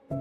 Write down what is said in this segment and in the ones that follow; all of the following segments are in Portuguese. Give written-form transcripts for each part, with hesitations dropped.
A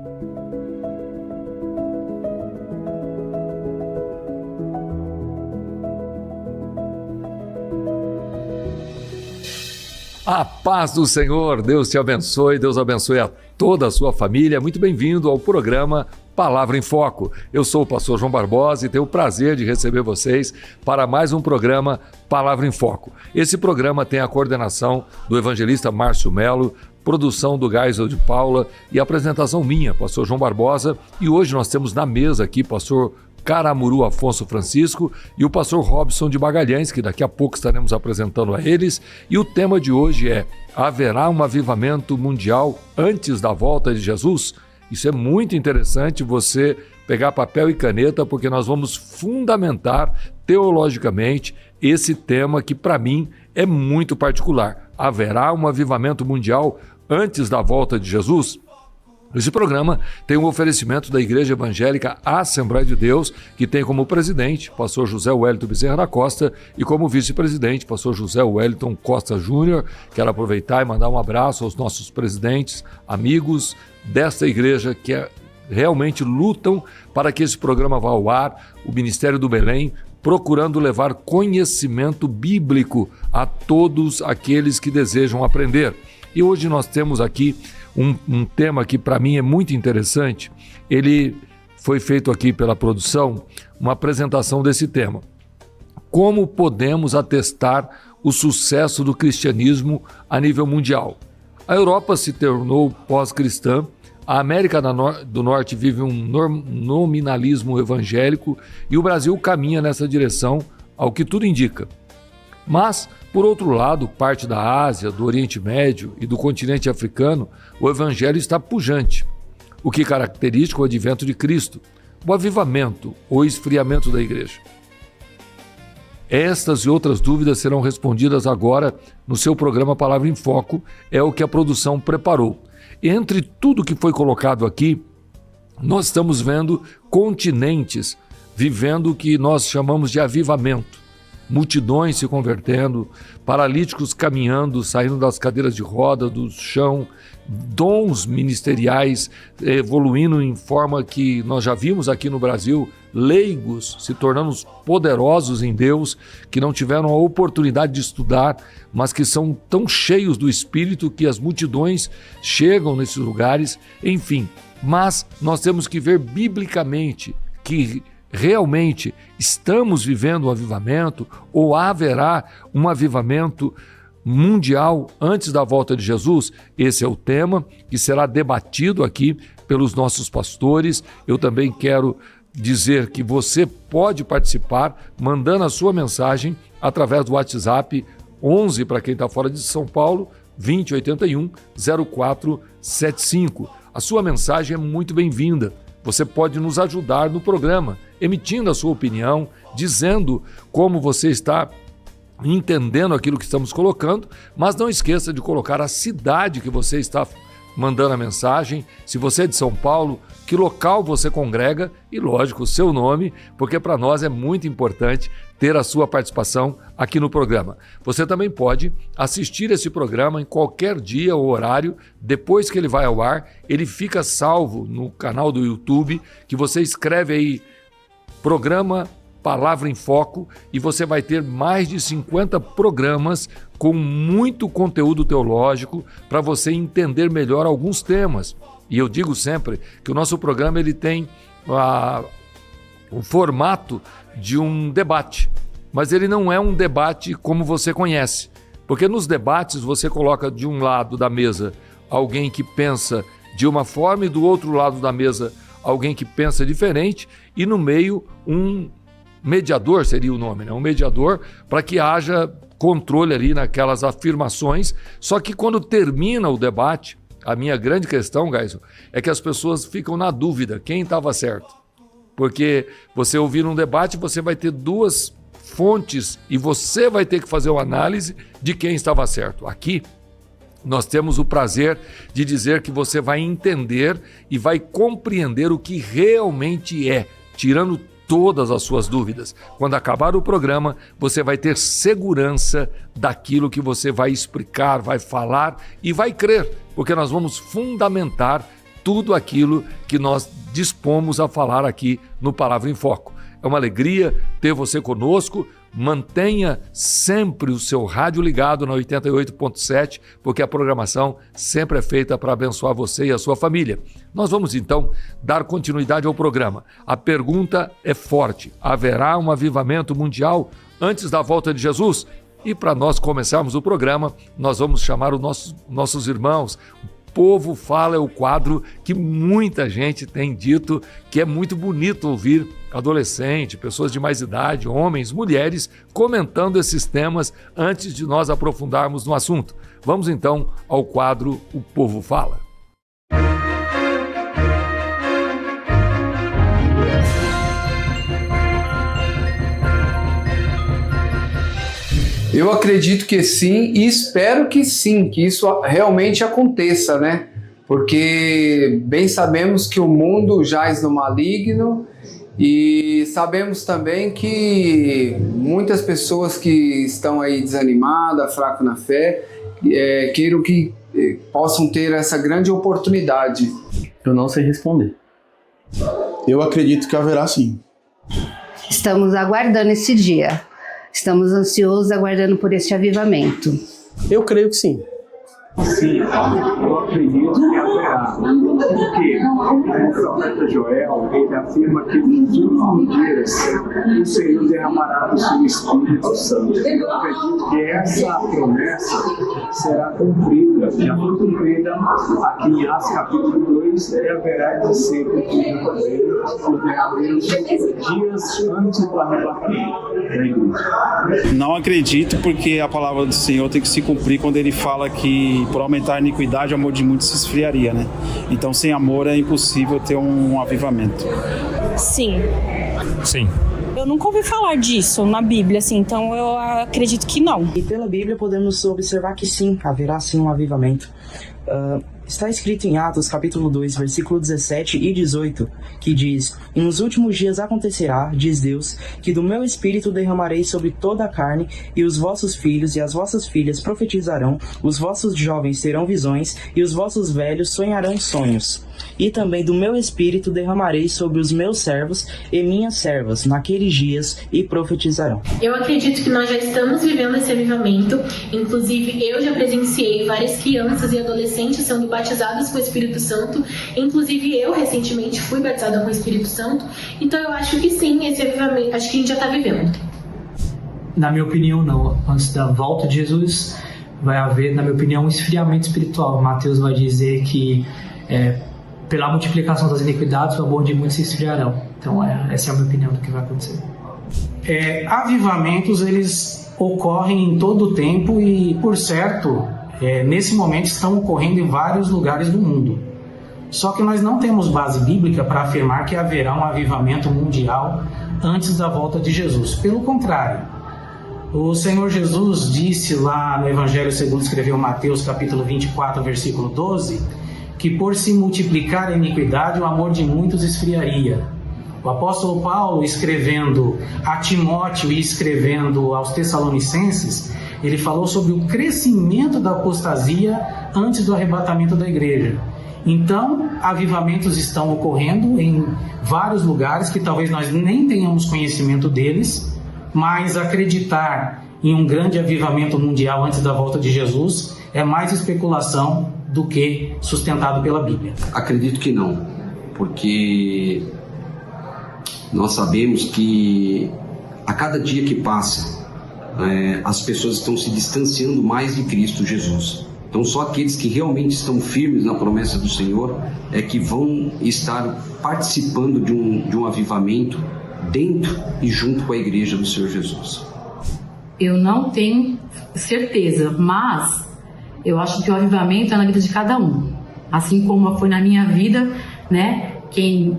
paz do Senhor, Deus te abençoe, Deus abençoe a toda a sua família. Muito bem-vindo ao programa Palavra em Foco. Eu sou o pastor João Barbosa e tenho o prazer de receber vocês para mais um programa Palavra em Foco. Esse programa tem a coordenação do evangelista Márcio Melo, produção do Geisel de Paula e apresentação minha, pastor João Barbosa. E hoje nós temos na mesa aqui pastor Caramuru Afonso Francisco e o pastor Robson de Magalhães, que daqui a pouco estaremos apresentando a eles. E o tema de hoje é: haverá um avivamento mundial antes da volta de Jesus? Isso é muito interessante você pegar papel e caneta, porque nós vamos fundamentar teologicamente esse tema que para mim é muito particular. Haverá um avivamento mundial antes da volta de Jesus? Esse programa tem um oferecimento da Igreja Evangélica Assembleia de Deus, que tem como presidente pastor José Wellington Bezerra da Costa e como vice-presidente pastor José Wellington Costa Júnior. Quero aproveitar e mandar um abraço aos nossos presidentes, amigos desta igreja que realmente lutam para que esse programa vá ao ar, o Ministério do Belém, procurando levar conhecimento bíblico a todos aqueles que desejam aprender. E hoje nós temos aqui um tema que para mim é muito interessante. Ele foi feito aqui pela produção, uma apresentação desse tema. Como podemos atestar o sucesso do cristianismo a nível mundial? A Europa se tornou pós-cristã, a América do Norte vive um nominalismo evangélico e o Brasil caminha nessa direção, ao que tudo indica. Mas, por outro lado, parte da Ásia, do Oriente Médio e do continente africano, o evangelho está pujante, o que caracteriza o advento de Cristo, o avivamento ou esfriamento da igreja. Estas e outras dúvidas serão respondidas agora no seu programa Palavra em Foco, é o que a produção preparou. Entre tudo que foi colocado aqui, nós estamos vendo continentes vivendo o que nós chamamos de avivamento. Multidões se convertendo, paralíticos caminhando, saindo das cadeiras de roda, do chão, dons ministeriais evoluindo em forma que nós já vimos aqui no Brasil, leigos se tornando poderosos em Deus, que não tiveram a oportunidade de estudar, mas que são tão cheios do Espírito que as multidões chegam nesses lugares, enfim. Mas nós temos que ver biblicamente que realmente estamos vivendo um avivamento ou haverá um avivamento mundial antes da volta de Jesus? Esse é o tema que será debatido aqui pelos nossos pastores. Eu também quero dizer que você pode participar mandando a sua mensagem através do WhatsApp 11 para quem está fora de São Paulo, 2081 0475. A sua mensagem é muito bem-vinda. Você pode nos ajudar no programa, emitindo a sua opinião, dizendo como você está entendendo aquilo que estamos colocando, mas não esqueça de colocar a cidade que você está mandando a mensagem, se você é de São Paulo, que local você congrega e, lógico, o seu nome, porque para nós é muito importante ter a sua participação aqui no programa. Você também pode assistir esse programa em qualquer dia ou horário, depois que ele vai ao ar, ele fica salvo no canal do YouTube, que você escreve aí, programa Palavra em Foco, e você vai ter mais de 50 programas com muito conteúdo teológico para você entender melhor alguns temas. E eu digo sempre que o nosso programa ele tem o formato de um debate, mas ele não é um debate como você conhece, porque nos debates você coloca de um lado da mesa alguém que pensa de uma forma e do outro lado da mesa alguém que pensa diferente e no meio um mediador, seria o nome, né? Um mediador para que haja controle ali naquelas afirmações. Só que quando termina o debate, a minha grande questão, Geisel, é que as pessoas ficam na dúvida quem estava certo. Porque você ouvir um debate, você vai ter duas fontes e você vai ter que fazer uma análise de quem estava certo. Aqui, nós temos o prazer de dizer que você vai entender e vai compreender o que realmente é, tirando todas as suas dúvidas. Quando acabar o programa, você vai ter segurança daquilo que você vai explicar, vai falar e vai crer, porque nós vamos fundamentar tudo aquilo que nós dispomos a falar aqui no Palavra em Foco. É uma alegria ter você conosco. Mantenha sempre o seu rádio ligado na 88.7, porque a programação sempre é feita para abençoar você e a sua família. Nós vamos então dar continuidade ao programa. A pergunta é forte: haverá um avivamento mundial antes da volta de Jesus? E para nós começarmos o programa, nós vamos chamar os nossos irmãos. Povo Fala é o quadro que muita gente tem dito que é muito bonito ouvir adolescente, pessoas de mais idade, homens, mulheres, comentando esses temas antes de nós aprofundarmos no assunto. Vamos então ao quadro O Povo Fala. Eu acredito que sim e espero que sim, que isso realmente aconteça, né? Porque bem sabemos que o mundo jaz no maligno e sabemos também que muitas pessoas que estão aí desanimadas, fracas na fé, queiram que possam ter essa grande oportunidade. Eu não sei responder. Eu acredito que haverá sim. Estamos aguardando esse dia. Estamos ansiosos aguardando por este avivamento. Eu creio que sim. Sim, eu acredito que haverá. Porque o profeta Joel, ele afirma que nos últimos dias o Senhor derramará do seu Espírito Santo. Eu acredito que essa promessa será cumprida, já foi cumprida aqui em Atos capítulo 2, e haverá de ser cumprida também no derrameiro dias antes do arrebatamento da igreja. Não acredito, porque a palavra do Senhor tem que se cumprir quando ele fala que por aumentar a iniquidade, o amor de muitos se esfriaria, né? Então, sem amor é impossível ter um avivamento. Sim. Sim. Eu nunca ouvi falar disso na Bíblia, assim, então eu acredito que não. E pela Bíblia podemos observar que sim, haverá sim um avivamento. Está escrito em Atos capítulo 2, versículo 17 e 18, que diz: "E nos últimos dias acontecerá, diz Deus, que do meu espírito derramarei sobre toda a carne, e os vossos filhos e as vossas filhas profetizarão, os vossos jovens terão visões, e os vossos velhos sonharão sonhos. E também do meu espírito derramarei sobre os meus servos e minhas servas naqueles dias, e profetizarão." Eu acredito que nós já estamos vivendo esse avivamento. Inclusive, eu já presenciei várias crianças e adolescentes sendo batizadas com o Espírito Santo. Inclusive, eu recentemente fui batizada com o Espírito Santo. Então, eu acho que sim, esse avivamento, acho que a gente já está vivendo. Na minha opinião, não. Antes da volta de Jesus, vai haver, na minha opinião, um esfriamento espiritual. Mateus vai dizer que pela multiplicação das iniquidades, o amor de muitos se esfriarão. Então, essa é a minha opinião do que vai acontecer. Avivamentos, eles ocorrem em todo o tempo e, por certo, nesse momento estão ocorrendo em vários lugares do mundo. Só que nós não temos base bíblica para afirmar que haverá um avivamento mundial antes da volta de Jesus. Pelo contrário, o Senhor Jesus disse lá no Evangelho segundo escreveu Mateus, capítulo 24, versículo 12, que por se multiplicar a iniquidade, o amor de muitos esfriaria. O apóstolo Paulo, escrevendo a Timóteo e escrevendo aos Tessalonicenses, ele falou sobre o crescimento da apostasia antes do arrebatamento da igreja. Então, avivamentos estão ocorrendo em vários lugares que talvez nós nem tenhamos conhecimento deles, mas acreditar em um grande avivamento mundial antes da volta de Jesus é mais especulação do que sustentado pela Bíblia. Acredito que não, porque nós sabemos que a cada dia que passa, as pessoas estão se distanciando mais de Cristo Jesus. Então só aqueles que realmente estão firmes na promessa do Senhor é que vão estar participando de um avivamento dentro e junto com a igreja do Senhor Jesus. Eu não tenho certeza, mas eu acho que o avivamento é na vida de cada um. Assim como foi na minha vida, né? Quem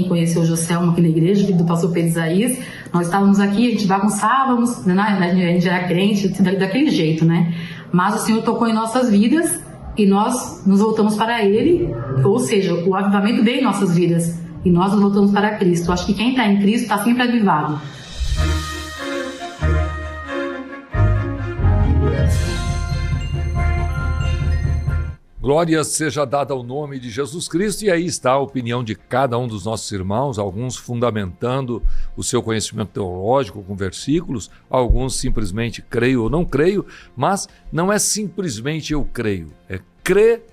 conheceu o Joselmo aqui na igreja, filho do pastor Pedro Isaías, nós estávamos aqui, a gente bagunçávamos, né? A gente era crente, daquele jeito, né? Mas o Senhor tocou em nossas vidas e nós nos voltamos para Ele, ou seja, o avivamento veio em nossas vidas e nós nos voltamos para Cristo. Eu acho que quem está em Cristo está sempre avivado. Glória seja dada ao nome de Jesus Cristo, e aí está a opinião de cada um dos nossos irmãos, alguns fundamentando o seu conhecimento teológico com versículos, alguns simplesmente creio ou não creio, mas não é simplesmente eu creio, é crer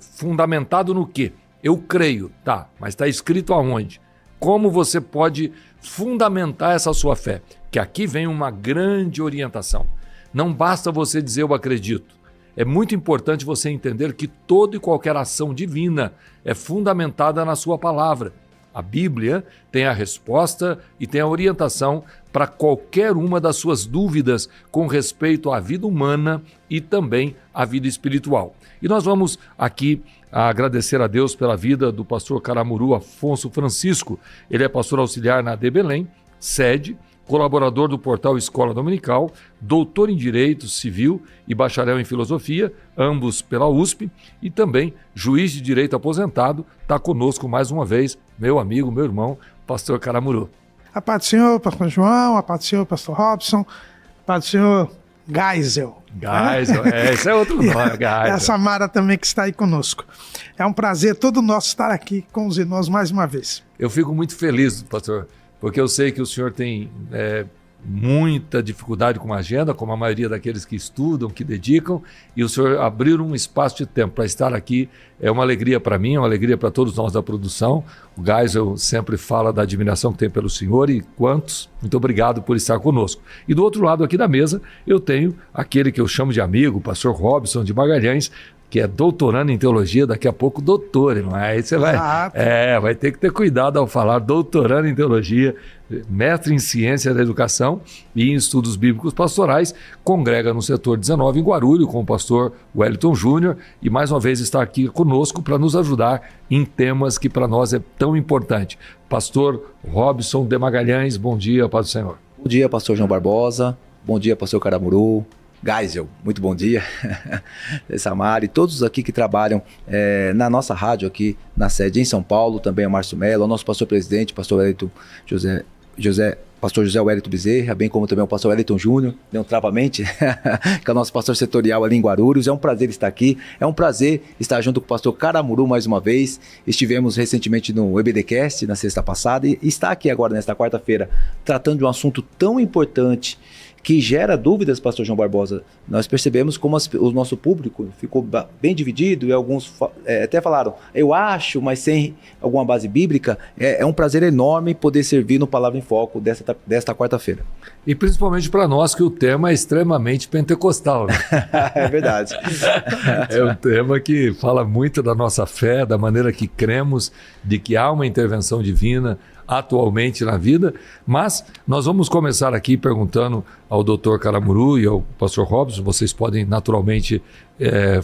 fundamentado no quê? Eu creio, tá, mas está escrito aonde? Como você pode fundamentar essa sua fé? Que aqui vem uma grande orientação. Não basta você dizer eu acredito. É muito importante você entender que toda e qualquer ação divina é fundamentada na sua palavra. A Bíblia tem a resposta e tem a orientação para qualquer uma das suas dúvidas com respeito à vida humana e também à vida espiritual. E nós vamos aqui agradecer a Deus pela vida do pastor Caramuru Afonso Francisco. Ele é pastor auxiliar na AD Belém, sede, colaborador do portal Escola Dominical, doutor em Direito Civil e bacharel em Filosofia, ambos pela USP, e também juiz de direito aposentado. Está conosco mais uma vez, meu amigo, meu irmão, pastor Caramuru. A paz do Senhor, pastor João, a paz do Senhor, pastor Robson, a paz do Senhor, Geisel. Geisel, esse é outro nome, Geisel. A Samara também que está aí conosco. É um prazer todo nosso estar aqui com os irmãos mais uma vez. Eu fico muito feliz, pastor, porque eu sei que o senhor tem muita dificuldade com a agenda, como a maioria daqueles que estudam, que dedicam, e o senhor abrir um espaço de tempo para estar aqui é uma alegria para mim, é uma alegria para todos nós da produção. O Geisel sempre fala da admiração que tem pelo senhor e quantos. Muito obrigado por estar conosco. E do outro lado aqui da mesa, eu tenho aquele que eu chamo de amigo, o pastor Robson de Magalhães, que é doutorando em teologia, daqui a pouco doutor, irmão. Aí você vai ter que ter cuidado ao falar doutorando em teologia, mestre em ciência da educação e em estudos bíblicos pastorais, congrega no setor 19 em Guarulhos com o pastor Wellington Júnior, e mais uma vez está aqui conosco para nos ajudar em temas que para nós é tão importante. Pastor Robson de Magalhães, bom dia, paz do Senhor. Bom dia, pastor João Barbosa, bom dia, pastor Caramuru, Geisel, muito bom dia, Samara e todos aqui que trabalham na nossa rádio aqui na sede em São Paulo, também o Márcio Mello, o nosso pastor presidente, pastor Wellington pastor José Wellington Bezerra, bem como também o pastor Wellington Júnior, travamente, que é o nosso pastor setorial ali em Guarulhos. É um prazer estar aqui, é um prazer estar junto com o pastor Caramuru mais uma vez. Estivemos recentemente no EBDcast na sexta passada e está aqui agora nesta quarta-feira tratando de um assunto tão importante que gera dúvidas, pastor João Barbosa. Nós percebemos como o nosso público ficou bem dividido e alguns até falaram, eu acho, mas sem alguma base bíblica. É um prazer enorme poder servir no Palavra em Foco desta quarta-feira. E principalmente para nós que o tema é extremamente pentecostal, né? É verdade. É um tema que fala muito da nossa fé, da maneira que cremos, de que há uma intervenção divina atualmente na vida, mas nós vamos começar aqui perguntando ao Dr. Caramuru e ao pastor Robson, vocês podem naturalmente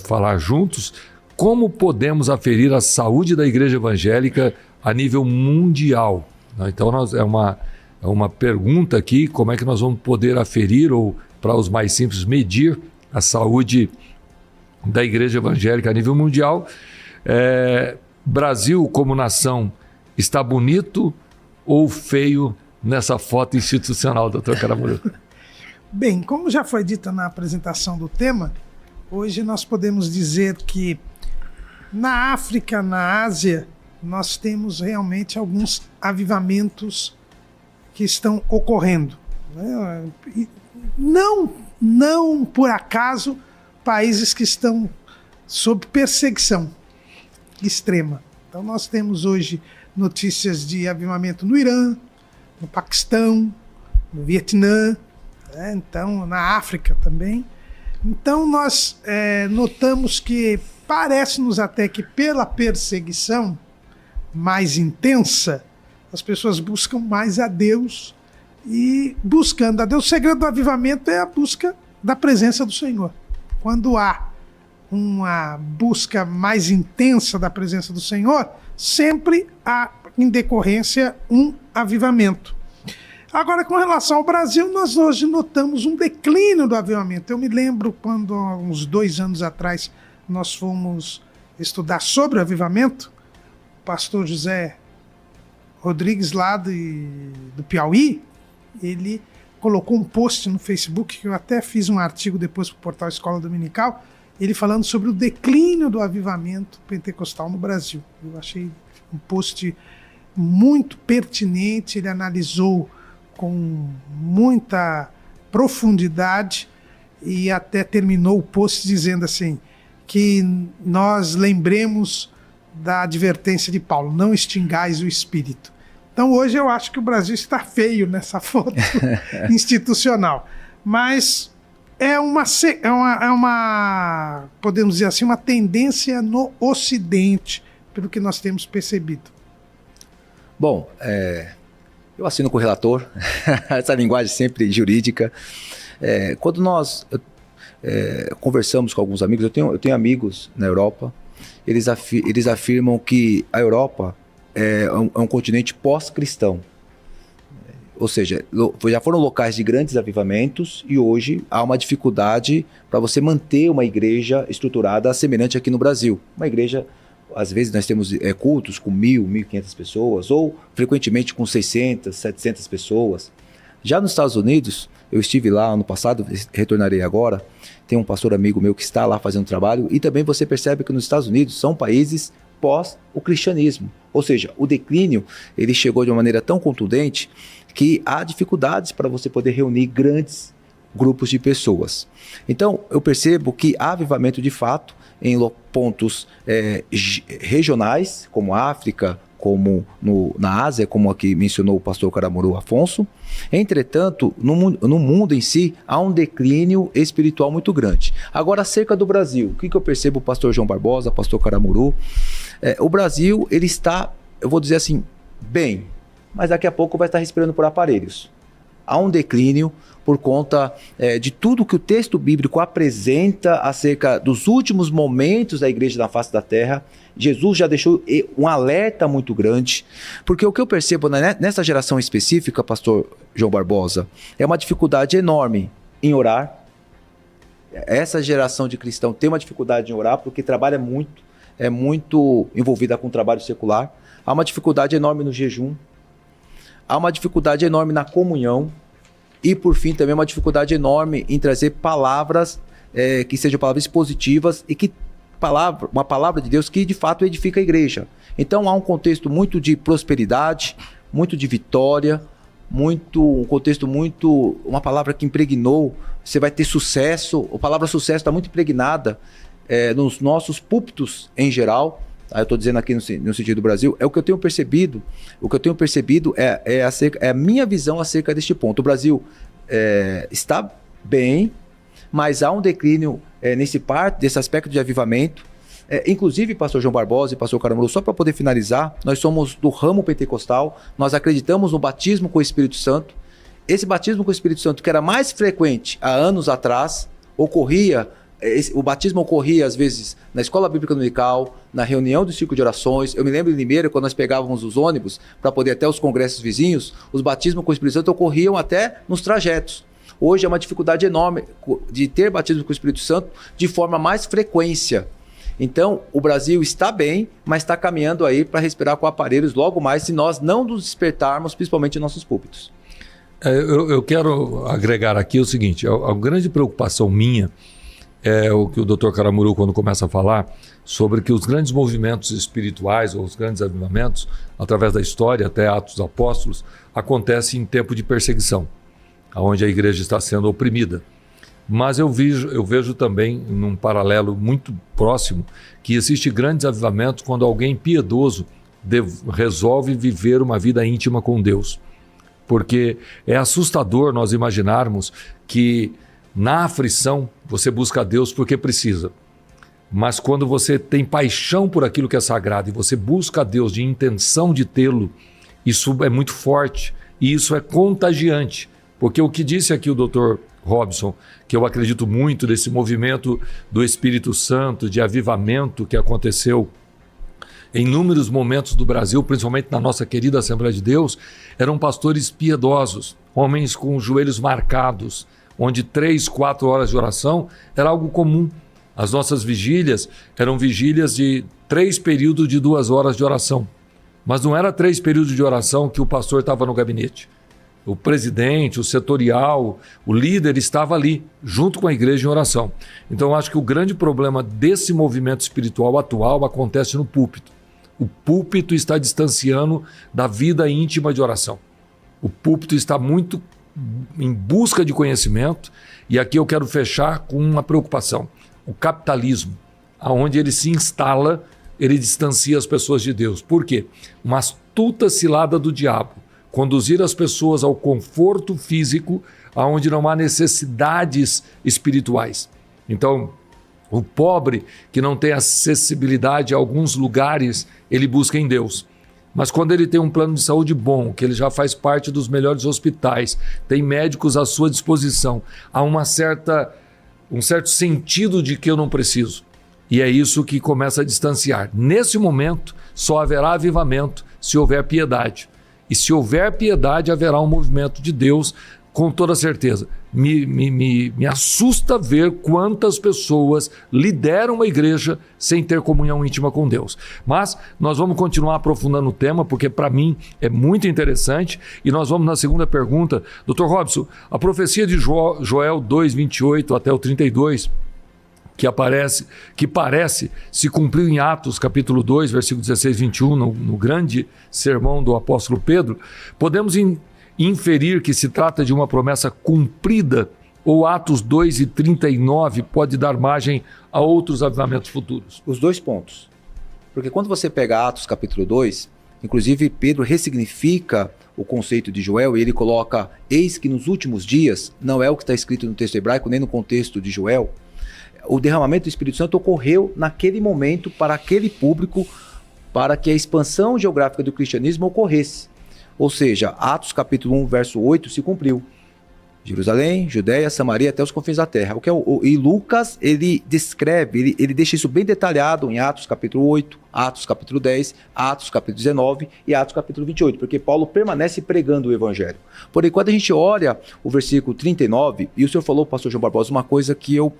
falar juntos, como podemos aferir a saúde da igreja evangélica a nível mundial? Então é uma pergunta aqui, como é que nós vamos poder aferir, ou para os mais simples, medir a saúde da igreja evangélica a nível mundial? Brasil como nação está bonito ou feio nessa foto institucional, doutor Caramuru? Bem, como já foi dito na apresentação do tema, hoje nós podemos dizer que na África, na Ásia, nós temos realmente alguns avivamentos que estão ocorrendo. E não por acaso países que estão sob perseguição extrema. Então nós temos hoje notícias de avivamento no Irã, no Paquistão, no Vietnã, então na África também. Então nós notamos que parece-nos até que pela perseguição mais intensa, as pessoas buscam mais a Deus, e buscando a Deus, o segredo do avivamento é a busca da presença do Senhor. Quando há uma busca mais intensa da presença do Senhor, sempre há, em decorrência, um avivamento. Agora, com relação ao Brasil, nós hoje notamos um declínio do avivamento. Eu me lembro quando, há uns 2 anos atrás, nós fomos estudar sobre o avivamento, o pastor José Rodrigues, lá do Piauí, ele colocou um post no Facebook, que eu até fiz um artigo depois para o portal Escola Dominical, ele falando sobre o declínio do avivamento pentecostal no Brasil. Eu achei um post muito pertinente, ele analisou com muita profundidade e até terminou o post dizendo assim, que nós lembremos da advertência de Paulo, não extingais o espírito. Então hoje eu acho que o Brasil está feio nessa foto institucional, mas é uma, podemos dizer assim, uma tendência no Ocidente, pelo que nós temos percebido. Bom, eu assino com o relator, essa linguagem sempre jurídica. Quando nós conversamos com alguns amigos, eu tenho amigos na Europa, eles afirmam que a Europa é um continente pós-cristão. Ou seja, já foram locais de grandes avivamentos e hoje há uma dificuldade para você manter uma igreja estruturada semelhante aqui no Brasil. Uma igreja, às vezes nós temos cultos com 1.000, 1.500 pessoas ou frequentemente com 600, 700 pessoas. Já nos Estados Unidos, eu estive lá ano passado, retornarei agora, tem um pastor amigo meu que está lá fazendo trabalho e também você percebe que nos Estados Unidos são países pós o cristianismo. Ou seja, o declínio ele chegou de uma maneira tão contundente que há dificuldades para você poder reunir grandes grupos de pessoas. Então, eu percebo que há avivamento de fato em pontos regionais, como a África, como na Ásia, como aqui mencionou o pastor Caramuru Afonso. Entretanto, no mundo em si, há um declínio espiritual muito grande. Agora, acerca do Brasil, o que eu percebo, pastor João Barbosa, pastor Caramuru? O Brasil, ele está, eu vou dizer assim, bem, mas daqui a pouco vai estar respirando por aparelhos. Há um declínio por conta de tudo que o texto bíblico apresenta acerca dos últimos momentos da igreja na face da terra. Jesus já deixou um alerta muito grande, porque o que eu percebo nessa geração específica, pastor João Barbosa, é uma dificuldade enorme em orar. Essa geração de cristão tem uma dificuldade em orar porque trabalha muito, é muito envolvida com o trabalho secular. Há uma dificuldade enorme no jejum. Há uma dificuldade enorme na comunhão e, por fim, também uma dificuldade enorme em trazer palavras que sejam palavras positivas e que uma palavra de Deus que, de fato, edifica a igreja. Então, há um contexto muito de prosperidade, muito de vitória, um contexto muito... Uma palavra que impregnou, você vai ter sucesso. A palavra sucesso está muito impregnada nos nossos púlpitos em geral. Eu estou dizendo aqui no sentido do Brasil, é o que eu tenho percebido. O que eu tenho percebido é a minha visão acerca deste ponto. O Brasil está bem, mas há um declínio desse aspecto de avivamento. Inclusive, pastor João Barbosa e pastor Caramuru, só para poder finalizar, nós somos do ramo pentecostal, nós acreditamos no batismo com o Espírito Santo. Esse batismo com o Espírito Santo, que era mais frequente há anos atrás, o batismo ocorria, às vezes, na escola bíblica dominical, na reunião do círculo de orações. Eu me lembro em Limeira, quando nós pegávamos os ônibus para poder ir até os congressos vizinhos, os batismos com o Espírito Santo ocorriam até nos trajetos. Hoje é uma dificuldade enorme de ter batismo com o Espírito Santo de forma mais frequência. Então, o Brasil está bem, mas está caminhando aí para respirar com aparelhos logo mais, se nós não nos despertarmos, principalmente em nossos púlpitos. Eu quero agregar aqui o seguinte, a grande preocupação minha é o que o Dr. Caramuru, quando começa a falar, sobre que os grandes movimentos espirituais, ou os grandes avivamentos, através da história, até Atos dos Apóstolos, acontecem em tempo de perseguição, onde a igreja está sendo oprimida. Mas eu vejo também, num paralelo muito próximo, que existe grandes avivamentos quando alguém piedoso resolve viver uma vida íntima com Deus. Porque é assustador nós imaginarmos que na aflição você busca a Deus porque precisa. Mas quando você tem paixão por aquilo que é sagrado e você busca a Deus de intenção de tê-lo, isso é muito forte e isso é contagiante. Porque o que disse aqui o Dr. Robson, que eu acredito muito desse movimento do Espírito Santo, de avivamento que aconteceu em inúmeros momentos do Brasil, principalmente na nossa querida Assembleia de Deus, eram pastores piedosos, homens com os joelhos marcados, onde 3, 4 horas de oração era algo comum. As nossas vigílias eram vigílias de 3 períodos de 2 horas de oração. Mas não era 3 períodos de oração que o pastor estava no gabinete. o presidente, o setorial, o líder estava ali, junto com a igreja em oração. Então eu acho que o grande problema desse movimento espiritual atual acontece no púlpito. O púlpito está distanciando da vida íntima de oração. O púlpito está muito em busca de conhecimento, e aqui eu quero fechar com uma preocupação. O capitalismo, aonde ele se instala, ele distancia as pessoas de Deus. Por quê? Uma astuta cilada do diabo. Conduzir as pessoas ao conforto físico, aonde não há necessidades espirituais. Então, o pobre que não tem acessibilidade a alguns lugares, ele busca em Deus. Mas quando ele tem um plano de saúde bom, que ele já faz parte dos melhores hospitais, tem médicos à sua disposição, há um certo sentido de que eu não preciso. E é isso que começa a distanciar. Nesse momento, só haverá avivamento se houver piedade. E se houver piedade, haverá um movimento de Deus, com toda certeza. Me assusta ver quantas pessoas lideram uma igreja sem ter comunhão íntima com Deus. Mas nós vamos continuar aprofundando o tema, porque para mim é muito interessante. E nós vamos na segunda pergunta. Dr. Robson, a profecia de Joel 2, 28 até o 32... que parece se cumpriu em Atos capítulo 2, versículo 16 e 21, no grande sermão do apóstolo Pedro, podemos inferir que se trata de uma promessa cumprida, ou Atos 2 e 39 pode dar margem a outros avivamentos futuros? Os dois pontos. Porque quando você pega Atos capítulo 2, inclusive Pedro ressignifica o conceito de Joel e ele coloca, eis que nos últimos dias, não é o que está escrito no texto hebraico, nem no contexto de Joel, o derramamento do Espírito Santo ocorreu naquele momento para aquele público, para que a expansão geográfica do cristianismo ocorresse. Ou seja, Atos capítulo 1, verso 8 se cumpriu. Jerusalém, Judéia, Samaria, até os confins da terra. E Lucas, ele descreve, ele deixa isso bem detalhado em Atos capítulo 8, Atos capítulo 10, Atos capítulo 19 e Atos capítulo 28, porque Paulo permanece pregando o evangelho. Porém, quando a gente olha o versículo 39, e o senhor falou, pastor João Barbosa, uma coisa que eu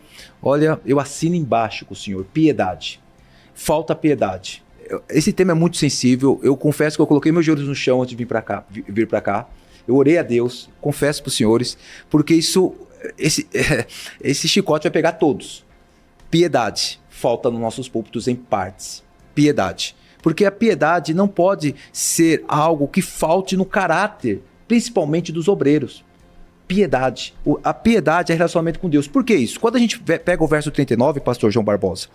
assino embaixo com o senhor, piedade. Falta piedade. Esse tema é muito sensível, eu confesso que eu coloquei meus joelhos no chão antes de vir para cá. Eu orei a Deus, confesso para os senhores, porque esse chicote vai pegar todos. Piedade falta nos nossos púlpitos em partes. Piedade. Porque a piedade não pode ser algo que falte no caráter, principalmente dos obreiros. Piedade. A piedade é relacionamento com Deus. Por que isso? Quando a gente pega o verso 39, pastor João Barbosa,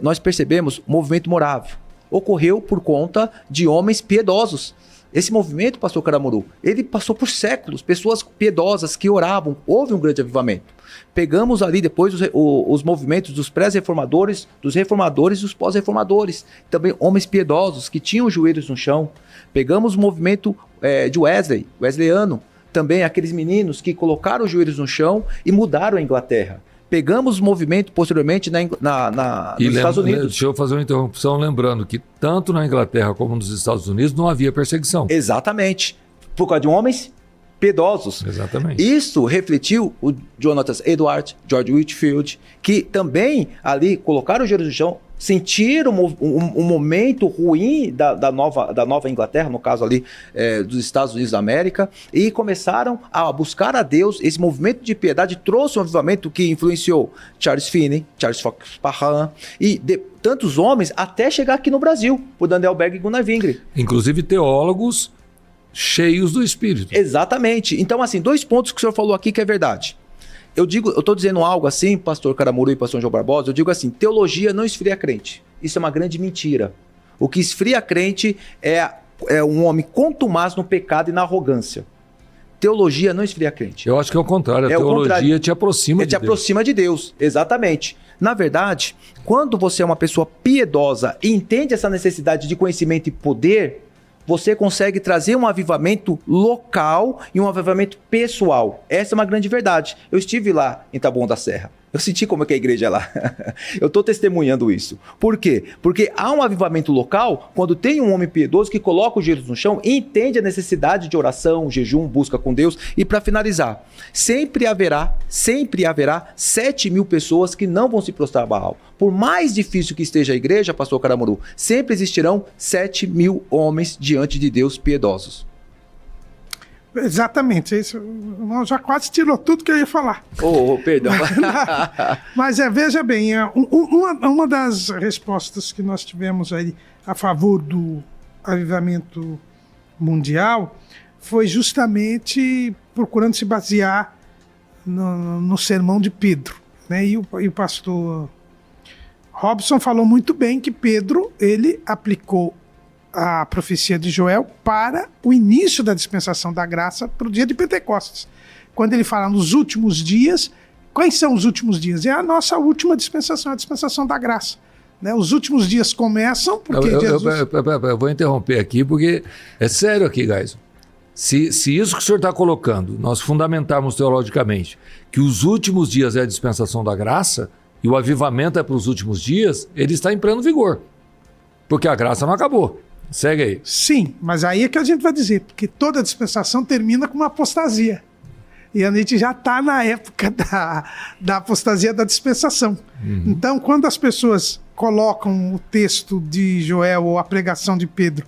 nós percebemos o movimento morável. Ocorreu por conta de homens piedosos. Esse movimento, pastor Caramuru, ele passou por séculos, pessoas piedosas que oravam, houve um grande avivamento. Pegamos ali depois os movimentos dos pré-reformadores, dos reformadores e dos pós-reformadores, também homens piedosos que tinham os joelhos no chão. Pegamos o movimento de wesleyano, também aqueles meninos que colocaram os joelhos no chão e mudaram a Inglaterra. Pegamos o movimento posteriormente nos Estados Unidos. Deixa eu fazer uma interrupção lembrando que tanto na Inglaterra como nos Estados Unidos não havia perseguição. Exatamente. Por causa de homens piedosos. Exatamente. Isso refletiu o Jonathan Edwards, George Whitefield, que também ali colocaram os joelhos no chão, sentiram um momento ruim da nova Inglaterra, no caso ali dos Estados Unidos da América, e começaram a buscar a Deus. Esse movimento de piedade trouxe um avivamento que influenciou Charles Finney, Charles Fox Parham e tantos homens até chegar aqui no Brasil, por Daniel Berg e Gunnar Wingre. Inclusive teólogos cheios do Espírito. Exatamente. Então, assim, dois pontos que o senhor falou aqui que é verdade. Eu estou dizendo algo assim, pastor Caramuru e pastor João Barbosa, eu digo assim, teologia não esfria crente. Isso é uma grande mentira. O que esfria crente é um homem contumaz no pecado e na arrogância. Teologia não esfria crente. Eu acho que é o contrário. A teologia te aproxima de Deus. Aproxima de Deus, exatamente. Na verdade, quando você é uma pessoa piedosa e entende essa necessidade de conhecimento e poder, você consegue trazer um avivamento local e um avivamento pessoal. Essa é uma grande verdade. Eu estive lá em Taboão da Serra. Eu senti como é que a igreja é lá. Eu estou testemunhando isso. Por quê? Porque há um avivamento local quando tem um homem piedoso que coloca os joelhos no chão e entende a necessidade de oração, jejum, busca com Deus. E para finalizar, sempre haverá 7.000 pessoas que não vão se prostrar a Baal. Por mais difícil que esteja a igreja, pastor Caramuru, sempre existirão 7.000 homens diante de Deus piedosos. Exatamente, isso, o já quase tirou tudo que eu ia falar. Perdão. Mas veja bem, uma das respostas que nós tivemos aí a favor do avivamento mundial foi justamente procurando se basear no sermão de Pedro, né? E o pastor Robson falou muito bem que Pedro, ele aplicou a profecia de Joel para o início da dispensação da graça para o dia de Pentecostes. Quando ele fala nos últimos dias, quais são os últimos dias? É a nossa última dispensação, a dispensação da graça. Né? Os últimos dias começam porque eu vou interromper aqui, porque é sério aqui, guys. Se isso que o senhor está colocando, nós fundamentarmos teologicamente que os últimos dias é a dispensação da graça e o avivamento é para os últimos dias, ele está em pleno vigor. Porque a graça não acabou. Segue aí. Sim, mas aí é que a gente vai dizer, porque toda dispensação termina com uma apostasia. E a gente já está na época da apostasia da dispensação. Então, quando as pessoas colocam o texto de Joel ou a pregação de Pedro,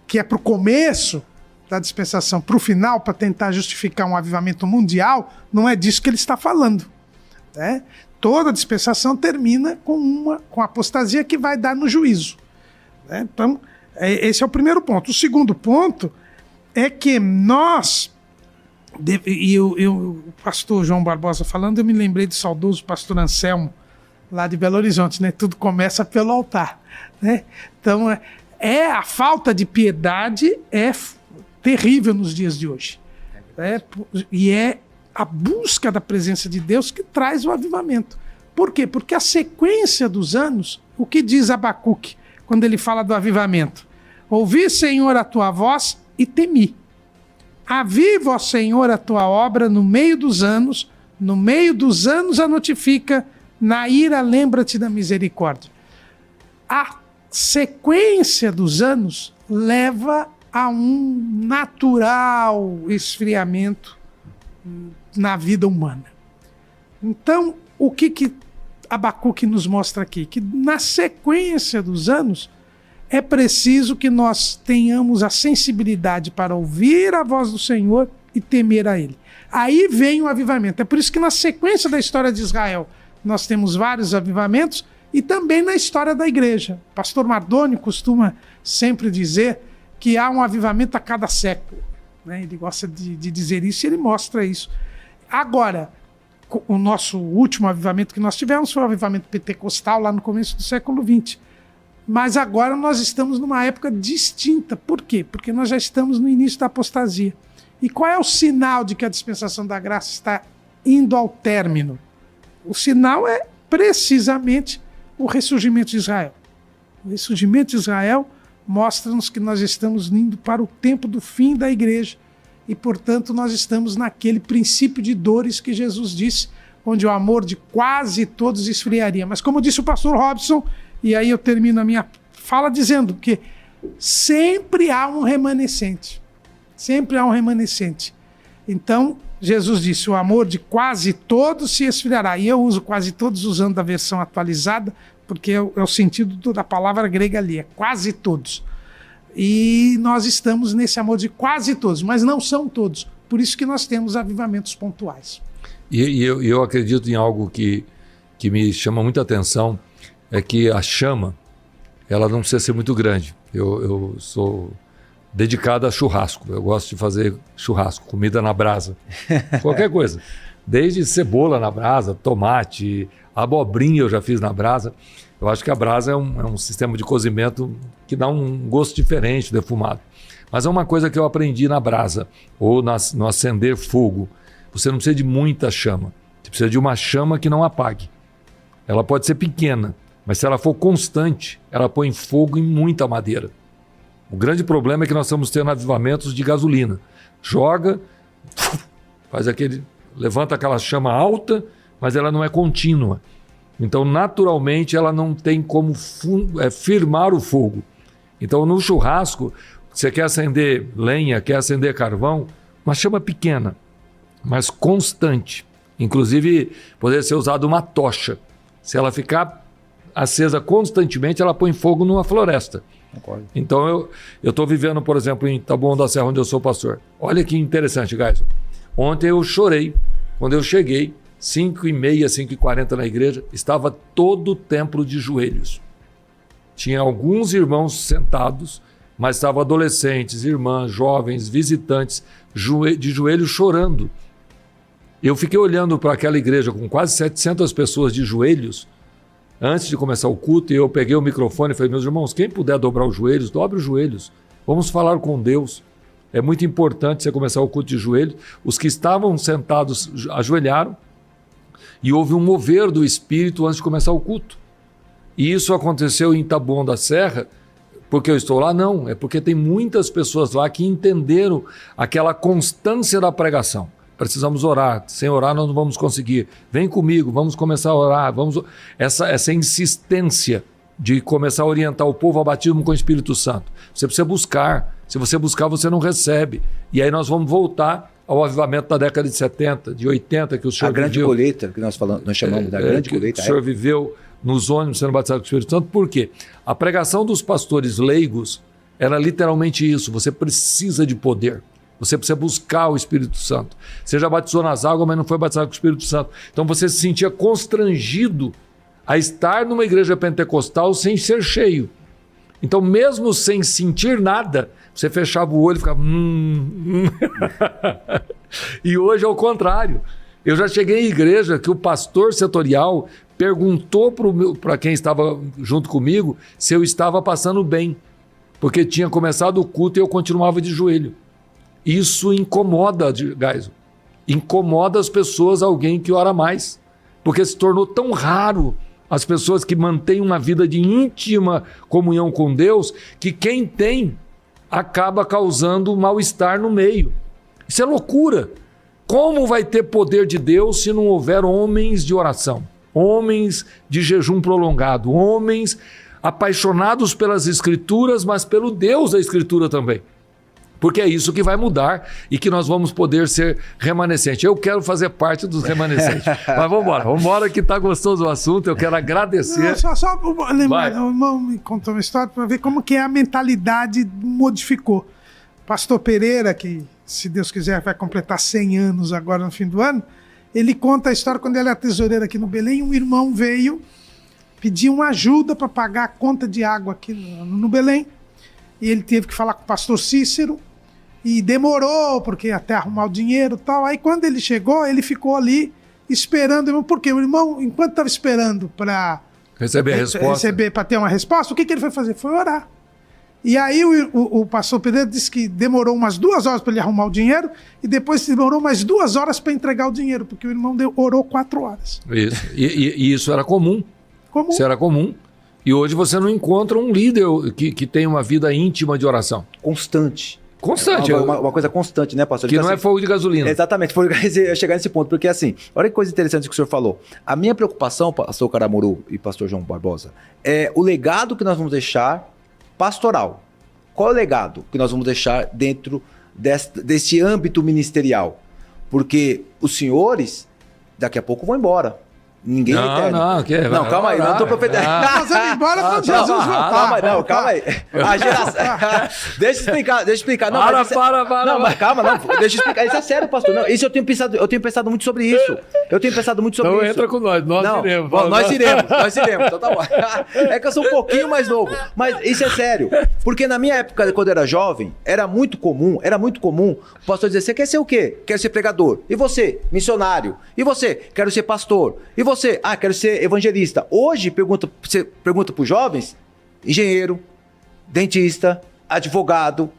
que é para o começo da dispensação, para o final, para tentar justificar um avivamento mundial, não é disso que ele está falando. Né? Toda dispensação termina com a apostasia que vai dar no juízo. Né? Então, esse é o primeiro ponto. O segundo ponto é que nós, o pastor João Barbosa falando, eu me lembrei do saudoso pastor Anselmo, lá de Belo Horizonte, né? Tudo começa pelo altar. Né? Então, a falta de piedade é terrível nos dias de hoje. E é a busca da presença de Deus que traz o avivamento. Por quê? Porque a sequência dos anos, o que diz Abacuque quando ele fala do avivamento? Ouvi, Senhor, a tua voz e temi. Aviva, ó Senhor, a tua obra no meio dos anos a notifica, na ira lembra-te da misericórdia. A sequência dos anos leva a um natural esfriamento na vida humana. Então, o que Abacuque nos mostra aqui? Que na sequência dos anos é preciso que nós tenhamos a sensibilidade para ouvir a voz do Senhor e temer a Ele. Aí vem o avivamento. É por isso que na sequência da história de Israel nós temos vários avivamentos e também na história da igreja. O pastor Mardoni costuma sempre dizer que há um avivamento a cada século. Né? Ele gosta de dizer isso e ele mostra isso. Agora, o nosso último avivamento que nós tivemos foi o avivamento pentecostal lá no começo do século XX. Mas agora nós estamos numa época distinta. Por quê? Porque nós já estamos no início da apostasia. E qual é o sinal de que a dispensação da graça está indo ao término? O sinal é precisamente o ressurgimento de Israel. O ressurgimento de Israel mostra-nos que nós estamos indo para o tempo do fim da igreja e, portanto, nós estamos naquele princípio de dores que Jesus disse, onde o amor de quase todos esfriaria. Mas como disse o pastor Robson, e aí eu termino a minha fala dizendo que sempre há um remanescente. Sempre há um remanescente. Então, Jesus disse, o amor de quase todos se esfriará. E eu uso quase todos usando a versão atualizada, porque é o sentido da palavra grega ali, é quase todos. E nós estamos nesse amor de quase todos, mas não são todos. Por isso que nós temos avivamentos pontuais. E eu acredito em algo que me chama muita atenção, é que a chama, ela não precisa ser muito grande. Eu sou dedicado a churrasco, eu gosto de fazer churrasco, comida na brasa, qualquer coisa. Desde cebola na brasa, tomate, abobrinha eu já fiz na brasa. Eu acho que a brasa é um sistema de cozimento que dá um gosto diferente, defumado. Mas é uma coisa que eu aprendi na brasa, ou no acender fogo. Você não precisa de muita chama. Você precisa de uma chama que não apague. Ela pode ser pequena, mas se ela for constante, ela põe fogo em muita madeira. O grande problema é que nós estamos tendo avivamentos de gasolina. Joga, levanta aquela chama alta, mas ela não é contínua. Então, naturalmente, ela não tem como firmar o fogo. Então, no churrasco, você quer acender lenha, quer acender carvão, uma chama pequena, mas constante. Inclusive, poderia ser usada uma tocha. Se ela ficar acesa constantemente, ela põe fogo numa floresta. Concordo. Então eu estou vivendo, por exemplo, em Taboão da Serra, onde eu sou pastor. Olha que interessante, Gaison. Ontem eu chorei. Quando eu cheguei, 5h30, 5h40 na igreja, estava todo o templo de joelhos. Tinha alguns irmãos sentados, mas estavam adolescentes, irmãs, jovens, visitantes, de joelhos chorando. Eu fiquei olhando para aquela igreja com quase 700 pessoas de joelhos, antes de começar o culto, e eu peguei o microfone e falei, meus irmãos, quem puder dobrar os joelhos, dobre os joelhos. Vamos falar com Deus. É muito importante você começar o culto de joelhos. Os que estavam sentados ajoelharam e houve um mover do Espírito antes de começar o culto. E isso aconteceu em Taboão da Serra, porque eu estou lá? Não, é porque tem muitas pessoas lá que entenderam aquela constância da pregação. Precisamos orar, sem orar nós não vamos conseguir. Vem comigo, vamos começar a orar. Essa insistência de começar a orientar o povo ao batismo com o Espírito Santo. Você precisa buscar. Se você buscar, você não recebe. E aí nós vamos voltar ao avivamento da década de 70, de 80, que o senhor viveu. A grande colheita, que nós chamamos da grande colheita. O senhor viveu nos ônibus sendo batizado com o Espírito Santo. Por quê? A pregação dos pastores leigos era literalmente isso. Você precisa de poder. Você precisa buscar o Espírito Santo. Você já batizou nas águas, mas não foi batizado com o Espírito Santo. Então você se sentia constrangido a estar numa igreja pentecostal sem ser cheio. Então, mesmo sem sentir nada, você fechava o olho e ficava... E hoje é o contrário. Eu já cheguei em igreja que o pastor setorial perguntou para quem estava junto comigo se eu estava passando bem, porque tinha começado o culto e eu continuava de joelho. Isso incomoda, Gaison. Incomoda as pessoas, alguém que ora mais. Porque se tornou tão raro as pessoas que mantêm uma vida de íntima comunhão com Deus, que quem tem acaba causando mal-estar no meio. Isso é loucura. Como vai ter poder de Deus se não houver homens de oração, homens de jejum prolongado, homens apaixonados pelas Escrituras, mas pelo Deus da Escritura também? Porque é isso que vai mudar e que nós vamos poder ser remanescentes. Eu quero fazer parte dos remanescentes. Mas vamos embora que está gostoso o assunto. Eu quero agradecer. Não, só lembrar, o irmão me contou uma história para ver como que a mentalidade modificou. Pastor Pereira, que se Deus quiser vai completar 100 anos agora no fim do ano, ele conta a história quando ele era tesoureiro aqui no Belém, um irmão veio pedir uma ajuda para pagar a conta de água aqui no Belém. E ele teve que falar com o pastor Cícero. E demorou, porque até arrumar o dinheiro e tal. Aí quando ele chegou, ele ficou ali esperando. Por quê? O irmão, enquanto estava esperando para receber a resposta, para ter uma resposta, o que ele foi fazer? Foi orar. E aí o pastor Pedro disse que demorou umas 2 horas para ele arrumar o dinheiro e depois demorou mais 2 horas para entregar o dinheiro, porque o irmão orou 4 horas. Isso. E isso era comum. Isso era comum. E hoje você não encontra um líder que tem uma vida íntima de oração. Constante. Uma coisa constante, né, pastor? Que então, não é fogo de gasolina. Exatamente, foi chegar nesse ponto. Porque assim, olha que coisa interessante que o senhor falou. A minha preocupação, pastor Caramuru e pastor João Barbosa, é o legado que nós vamos deixar pastoral. Qual é o legado que nós vamos deixar dentro desse âmbito ministerial? Porque os senhores, daqui a pouco vão embora. Ninguém é eterno. Não, calma aí, não tô profetizando. Nós vamos embora quando Jesus voltar. Calma aí. A geração... Deixa eu explicar. Não, não, mas calma, não. Deixa eu explicar. Isso é sério, pastor. Não, isso eu tenho pensado muito sobre isso. Então entra com nós iremos. Nós iremos. Então tá bom. É que eu sou um pouquinho mais novo. Mas isso é sério. Porque na minha época, quando eu era jovem, era muito comum o pastor dizer, você quer ser o quê? Quero ser pregador. E você? Missionário. E você? Quero ser pastor. E você? Quero ser evangelista. Hoje, você pergunta para os jovens, engenheiro, dentista, advogado,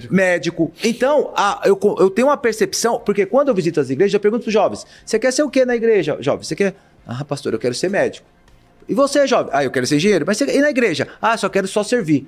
médico. Então, eu tenho uma percepção, porque quando eu visito as igrejas, eu pergunto para os jovens, você quer ser o quê na igreja, jovem? Você quer... pastor, eu quero ser médico. E você, jovem? Eu quero ser engenheiro. Mas e na igreja? Só quero servir.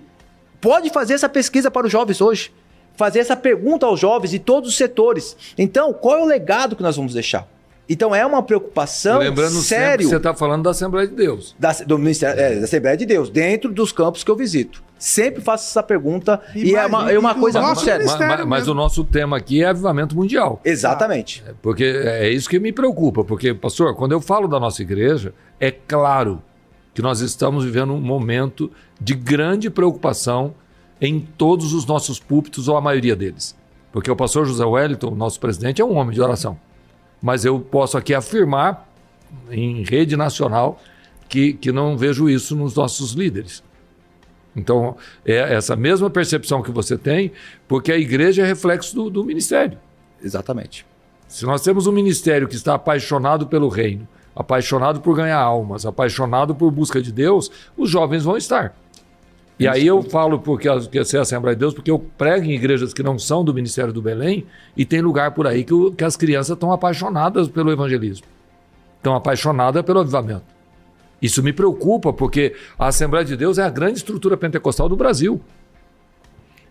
Pode fazer essa pesquisa para os jovens hoje. Fazer essa pergunta aos jovens de todos os setores. Então, qual é o legado que nós vamos deixar? Então é uma preocupação séria. Lembrando sempre, você está falando da Assembleia de Deus. Do Ministério, da Assembleia de Deus, dentro dos campos que eu visito. Sempre faço essa pergunta e é uma coisa muito séria. Mas o nosso tema aqui é avivamento mundial. Exatamente. Porque é isso que me preocupa. Porque, pastor, quando eu falo da nossa igreja, é claro que nós estamos vivendo um momento de grande preocupação em todos os nossos púlpitos, ou a maioria deles. Porque o pastor José Wellington, nosso presidente, é um homem de oração. Mas eu posso aqui afirmar, em rede nacional, que não vejo isso nos nossos líderes. Então, é essa mesma percepção que você tem, porque a igreja é reflexo do ministério. Exatamente. Se nós temos um ministério que está apaixonado pelo reino, apaixonado por ganhar almas, apaixonado por busca de Deus, os jovens vão estar. E aí eu falo porque é a Assembleia de Deus, porque eu prego em igrejas que não são do Ministério do Belém, e tem lugar por aí que as crianças estão apaixonadas pelo evangelismo, estão apaixonadas pelo avivamento. Isso me preocupa, porque a Assembleia de Deus é a grande estrutura pentecostal do Brasil.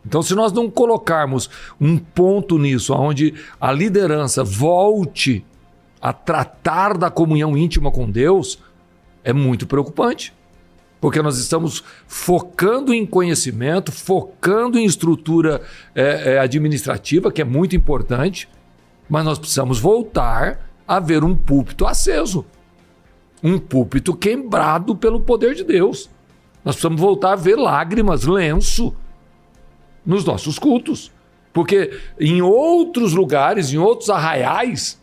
Então, se nós não colocarmos um ponto nisso, onde a liderança volte a tratar da comunhão íntima com Deus, é muito preocupante. Porque nós estamos focando em conhecimento, focando em estrutura administrativa, que é muito importante, mas nós precisamos voltar a ver um púlpito aceso, um púlpito quebrado pelo poder de Deus. Nós precisamos voltar a ver lágrimas, lenço nos nossos cultos. Porque em outros lugares, em outros arraiais,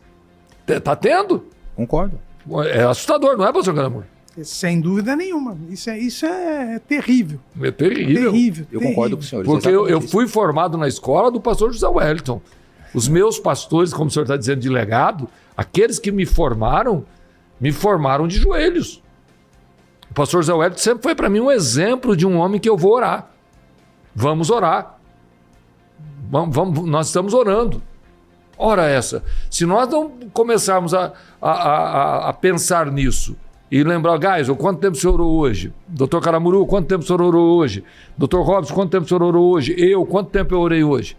está tendo. Concordo. É assustador, não é, pastor Caramur? Sem dúvida nenhuma. Isso é terrível. É terrível. Terrível. Eu concordo com o senhor. Porque eu fui formado na escola do pastor José Wellington. Os meus pastores, como o senhor está dizendo, de legado, aqueles que me formaram de joelhos. O pastor José Wellington sempre foi para mim um exemplo de um homem que eu vou orar. Vamos orar. Nós estamos orando. Ora essa. Se nós não começarmos a pensar nisso, e lembrar, Geisel, quanto tempo o senhor orou hoje? Doutor Caramuru, quanto tempo o senhor orou hoje? Doutor Robson, quanto tempo o senhor orou hoje? Quanto tempo eu orei hoje?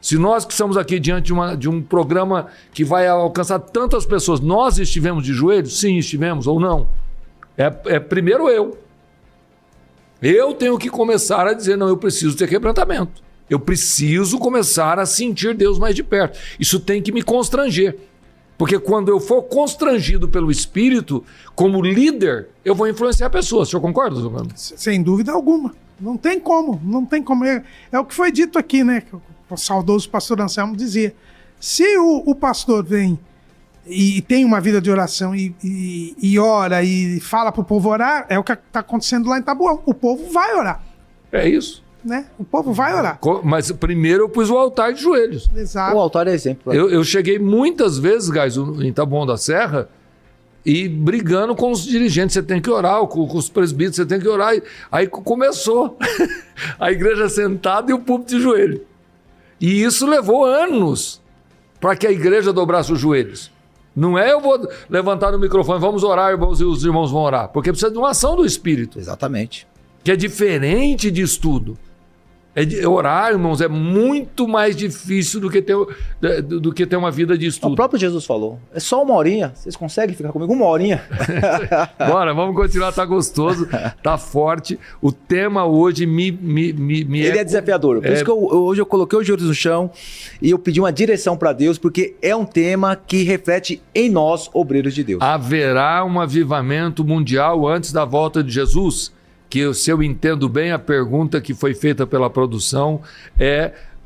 Se nós que estamos aqui diante de um programa que vai alcançar tantas pessoas, nós estivemos de joelhos? Sim, estivemos ou não? Primeiro eu. Eu tenho que começar a dizer, não, eu preciso ter quebrantamento. Eu preciso começar a sentir Deus mais de perto. Isso tem que me constranger. Porque quando eu for constrangido pelo Espírito, como líder, eu vou influenciar pessoas. O senhor concorda, doutor Caramuru? Sem dúvida alguma. Não tem como. É o que foi dito aqui, né? O saudoso pastor Anselmo dizia. Se o pastor vem e tem uma vida de oração e ora e fala para o povo orar, é o que está acontecendo lá em Taboão. O povo vai orar. É isso. Né? O povo vai orar. Mas primeiro eu pus o altar de joelhos. Exato. O altar é exemplo. Eu cheguei muitas vezes, guys, em Taboão da Serra, e brigando com os dirigentes. Você tem que orar, com os presbíteros, você tem que orar. Aí começou a igreja sentada e o púlpito de joelho. E isso levou anos para que a igreja dobrasse os joelhos. Não é eu vou levantar no microfone, vamos orar, irmãos, e os irmãos vão orar. Porque precisa de uma ação do Espírito. Exatamente. Que é diferente de estudo. Orar, irmãos, é muito mais difícil do que ter uma vida de estudo. O próprio Jesus falou, é só uma horinha. Vocês conseguem ficar comigo uma horinha? Bora, vamos continuar, tá gostoso, tá forte. O tema hoje Ele é desafiador. Por isso que hoje eu coloquei os joelhos no chão e eu pedi uma direção para Deus, porque é um tema que reflete em nós, obreiros de Deus. Haverá um avivamento mundial antes da volta de Jesus? Que, se eu entendo bem, a pergunta que foi feita pela produção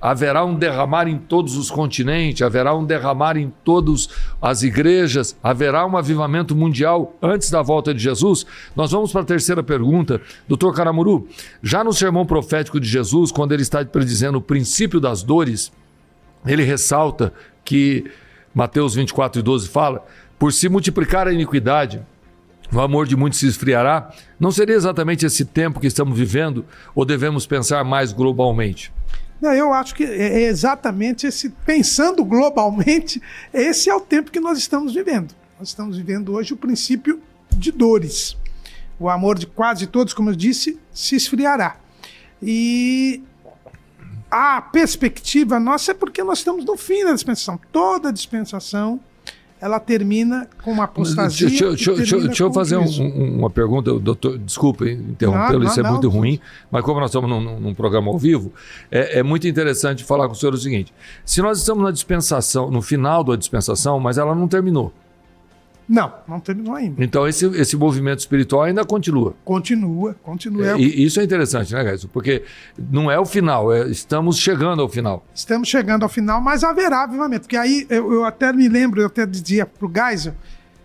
haverá um derramar em todos os continentes, haverá um derramar em todas as igrejas, haverá um avivamento mundial antes da volta de Jesus? Nós vamos para a terceira pergunta. Doutor Caramuru, já no sermão profético de Jesus, quando ele está predizendo o princípio das dores, ele ressalta que Mateus 24:12 fala, por se multiplicar a iniquidade, o amor de muitos se esfriará. Não seria exatamente esse tempo que estamos vivendo, ou devemos pensar mais globalmente? Não, eu acho que é exatamente esse, pensando globalmente, esse é o tempo que nós estamos vivendo. Nós estamos vivendo hoje o princípio de dores. O amor de quase todos, como eu disse, se esfriará. E a perspectiva nossa é porque nós estamos no fim da dispensação. Toda dispensação ela termina com uma apostasia. Deixa eu fazer uma pergunta, doutor, desculpa interrompê-lo, isso é muito ruim, mas como nós estamos num programa ao vivo, é muito interessante falar com o senhor o seguinte: se nós estamos na dispensação, no final da dispensação, mas ela não terminou. Não terminou ainda. Então esse movimento espiritual ainda continua. Continua. E isso é interessante, né, Geisel? Porque não é o final, estamos chegando ao final. Estamos chegando ao final, mas haverá avivamento. Porque aí eu até me lembro, eu até dizia para o Geisel,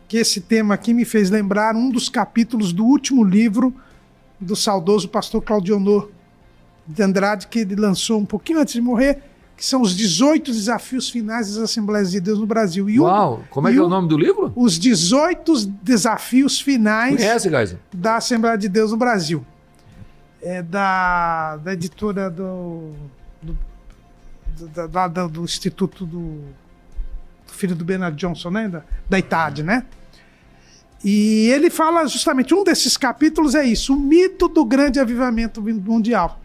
que esse tema aqui me fez lembrar um dos capítulos do último livro do saudoso pastor Claudionor de Andrade, que ele lançou um pouquinho antes de morrer, que são os 18 desafios finais das Assembleias de Deus no Brasil. Uau! Como é que é o nome do livro? Os 18 desafios finais da Assembleia de Deus no Brasil. É da editora do Instituto do filho do Bernard Johnson, né? Da ITAD, né? E ele fala justamente, um desses capítulos é isso, o mito do grande avivamento mundial.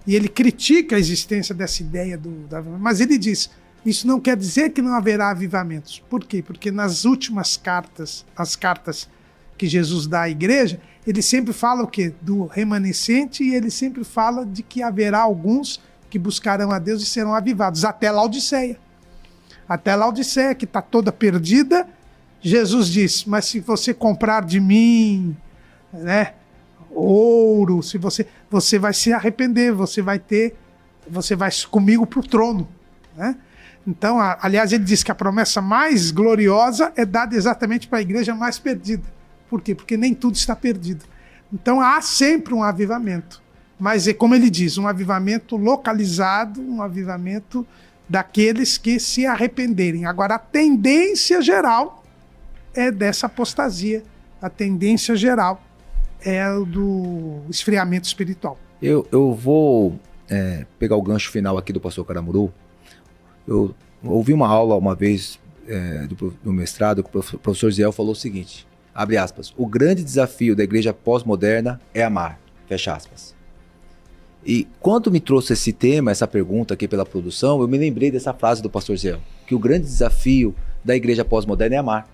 E ele critica a existência dessa ideia do avivamento, mas ele diz, isso não quer dizer que não haverá avivamentos. Por quê? Porque nas últimas cartas, as cartas que Jesus dá à igreja, ele sempre fala o quê? Do remanescente, e ele sempre fala de que haverá alguns que buscarão a Deus e serão avivados, até Laodiceia. Até Laodiceia, que está toda perdida, Jesus diz, mas se você comprar de mim, né, ouro, se você vai se arrepender, você vai comigo para o trono, né? Então, aliás, ele diz que a promessa mais gloriosa é dada exatamente para a igreja mais perdida. Por quê? Porque nem tudo está perdido. Então há sempre um avivamento, mas é como ele diz, um avivamento localizado, um avivamento daqueles que se arrependerem. Agora, a tendência geral é dessa apostasia, a tendência geral é do esfriamento espiritual. Eu vou pegar o gancho final aqui do pastor Caramuru. Eu ouvi uma aula uma vez do mestrado, que o professor Ziel falou o seguinte, abre aspas, o grande desafio da igreja pós-moderna é amar, fecha aspas. E quando me trouxe esse tema, essa pergunta aqui pela produção, eu me lembrei dessa frase do pastor Ziel, que o grande desafio da igreja pós-moderna é amar.